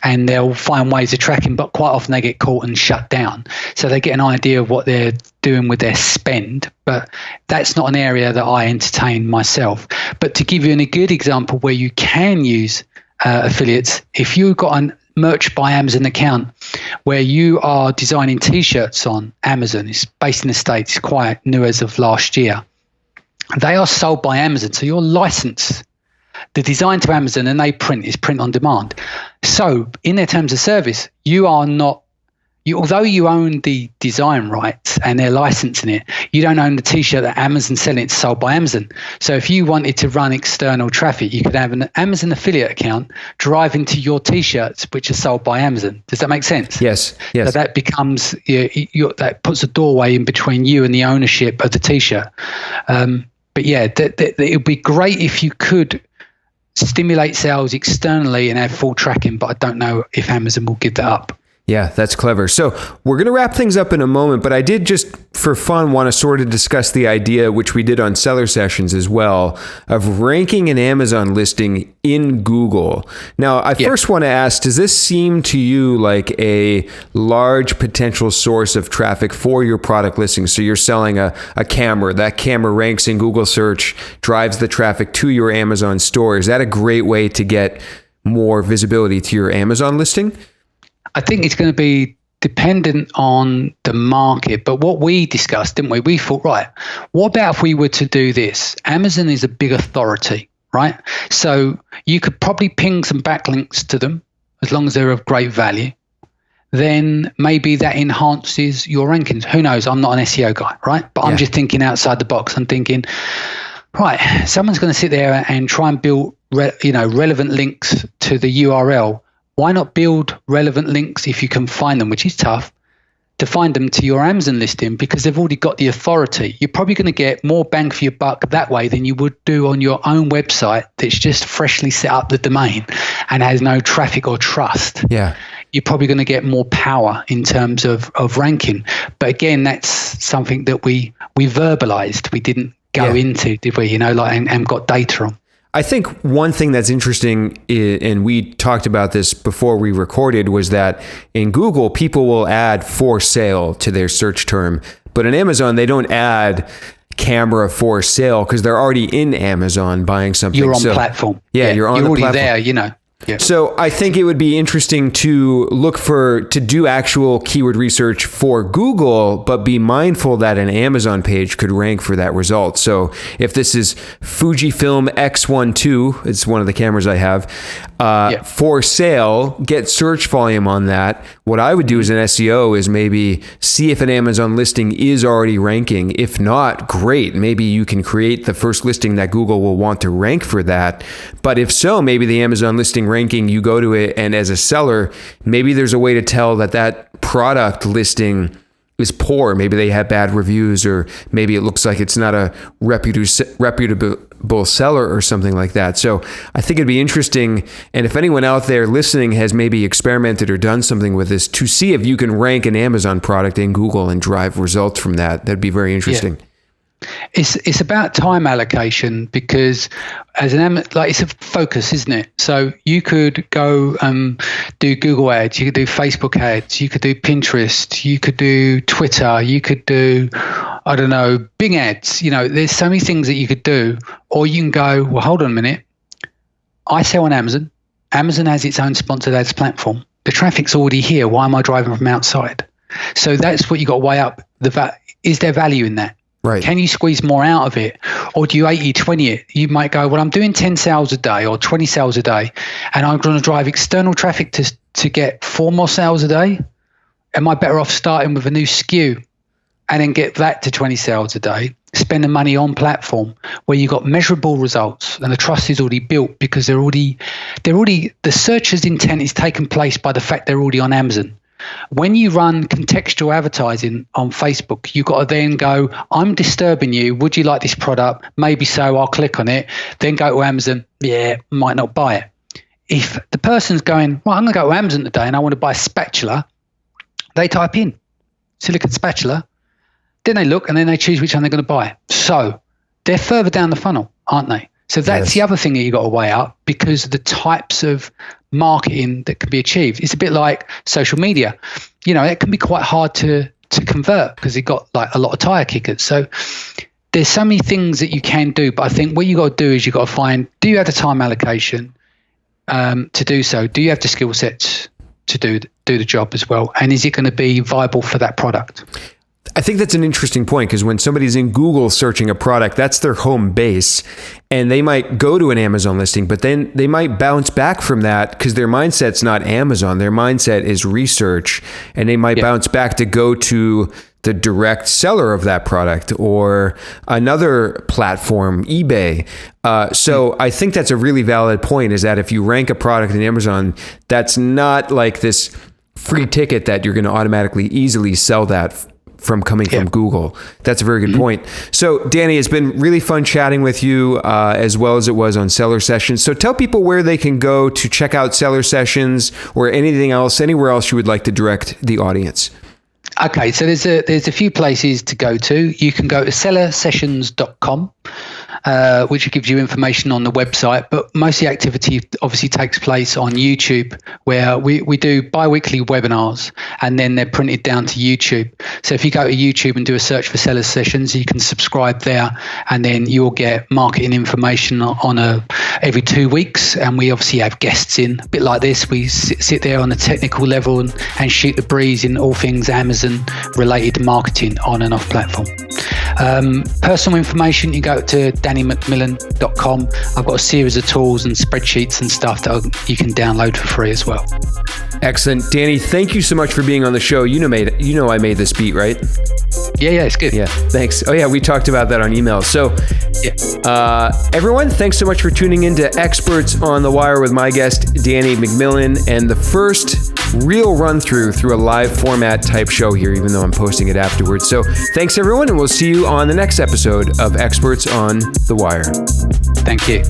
and they'll find ways of tracking, but quite often they get caught and shut down. So they get an idea of what they're doing with their spend, but that's not an area that I entertain myself. But to give you a good example where you can use affiliates, if you've got an Merch by Amazon account where you are designing t-shirts on Amazon, it's based in the States, quite new as of last year. They are sold by Amazon, so you're licensed the design to Amazon, and they print on demand. So in their terms of service, you are not, although you own the design rights and they're licensing it, you don't own the T-shirt that Amazon's selling. It's sold by Amazon. So if you wanted to run external traffic, you could have an Amazon affiliate account driving to your T-shirts, which are sold by Amazon. Does that make sense? Yes. So that becomes, that puts a doorway in between you and the ownership of the T-shirt. But yeah, it would be great if you could stimulate sales externally and have full tracking, but I don't know if Amazon will give that up. Yeah, that's clever. So we're going to wrap things up in a moment, but I did just for fun want to sort of discuss the idea, which we did on Seller Sessions as well, of ranking an Amazon listing in Google. Now, I first want to ask, does this seem to you like a large potential source of traffic for your product listing? So you're selling a camera. That camera ranks in Google search, drives the traffic to your Amazon store. Is that a great way to get more visibility to your Amazon listing? I think it's going to be dependent on the market. But what we discussed, didn't we? We thought, right, what about if we were to do this? Amazon is a big authority, right? So you could probably ping some backlinks to them as long as they're of great value. Then maybe that enhances your rankings. Who knows? I'm not an SEO guy, right? But I'm just thinking outside the box. I'm thinking, right, someone's going to sit there and try and build relevant links to the URL. Why not build relevant links if you can find them, which is tough, to find them to your Amazon listing because they've already got the authority. You're probably going to get more bang for your buck that way than you would do on your own website that's just freshly set up the domain and has no traffic or trust. Yeah. You're probably going to get more power in terms of ranking. But again, that's something that we verbalized. We didn't go into, did we? And got data on. I think one thing that's interesting, and we talked about this before we recorded, was that in Google, people will add for sale to their search term. But in Amazon, they don't add camera for sale because they're already in Amazon buying something. You're on platform. Yeah, you're on the already platform. there, Yeah. So I think it would be interesting to look to do actual keyword research for Google, but be mindful that an Amazon page could rank for that result. So if this is Fujifilm X12, it's one of the cameras I have, for sale, get search volume on that. What I would do as an SEO is maybe see if an Amazon listing is already ranking. If not, great. Maybe you can create the first listing that Google will want to rank for that. But if so, maybe the Amazon listing ranking, you go to it, and as a seller, maybe there's a way to tell that product listing is poor. Maybe they have bad reviews, or maybe it looks like it's not a reputable seller or something like that. So I think it'd be interesting, and if anyone out there listening has maybe experimented or done something with this, to see if you can rank an Amazon product in Google and drive results from that. That'd be very interesting. Yeah. It's about time allocation because it's a focus, isn't it? So you could go do Google ads, you could do Facebook ads, you could do Pinterest, you could do Twitter, you could do, I don't know, Bing ads. There's so many things that you could do. Or you can go, well, hold on a minute. I sell on Amazon. Amazon has its own sponsored ads platform. The traffic's already here. Why am I driving from outside? So that's what you got to weigh up. Is there value in that? Right. Can you squeeze more out of it? Or do you 80-20 it? You might go, well, I'm doing 10 sales a day or 20 sales a day, and I'm going to drive external traffic to get 4 more sales a day. Am I better off starting with a new SKU and then get that to 20 sales a day, spend the money on platform where you got measurable results and the trust is already built because the searcher's intent is taken place by the fact they're already on Amazon. When you run contextual advertising on Facebook, you've got to then go, I'm disturbing you. Would you like this product? Maybe so. I'll click on it. Then go to Amazon. Yeah, might not buy it. If the person's going, well, I'm going to go to Amazon today and I want to buy a spatula, they type in silicone spatula. Then they look and then they choose which one they're going to buy. So they're further down the funnel, aren't they? So that's the other thing that you got to weigh up because of the types of marketing that can be achieved. It's a bit like social media. It can be quite hard to convert because you've got like a lot of tire kickers. So there's so many things that you can do. But I think what you got to do is you got to find, do you have the time allocation to do so? Do you have the skill sets to do the job as well? And is it going to be viable for that product? I think that's an interesting point, because when somebody's in Google searching a product, that's their home base, and they might go to an Amazon listing, but then they might bounce back from that because their mindset's not Amazon. Their mindset is research, and they might bounce back to go to the direct seller of that product or another platform, eBay. So I think that's a really valid point, is that if you rank a product in Amazon, that's not like this free ticket that you're going to automatically easily sell that from coming from Google. That's a very good point. So Danny, it's been really fun chatting with you, as well as it was on Seller Sessions. So tell people where they can go to check out Seller Sessions, or anything else, anywhere else you would like to direct the audience. Okay, so there's a few places to go to. You can go to sellersessions.com, which gives you information on the website, but most of the activity obviously takes place on YouTube, where we do bi-weekly webinars, and then they're printed down to YouTube. So if you go to YouTube and do a search for Seller Sessions, you can subscribe there, and then you'll get marketing information on every 2 weeks. And we obviously have guests in, a bit like this. We sit there on a technical level and shoot the breeze in all things Amazon related marketing on and off platform. Personal information, you go to DannyMcMillan.com. I've got a series of tools and spreadsheets and stuff that you can download for free as well. Excellent. Danny, thank you so much for being on the show. You know I made this beat, right? Yeah, it's good. Yeah, thanks. Oh yeah, we talked about that on email. So everyone, thanks so much for tuning in to Experts on the Wire with my guest, Danny McMillan, and the first real run through a live format type show here, even though I'm posting it afterwards. So thanks everyone, and we'll see you on the next episode of Experts on the Wire. Thank you.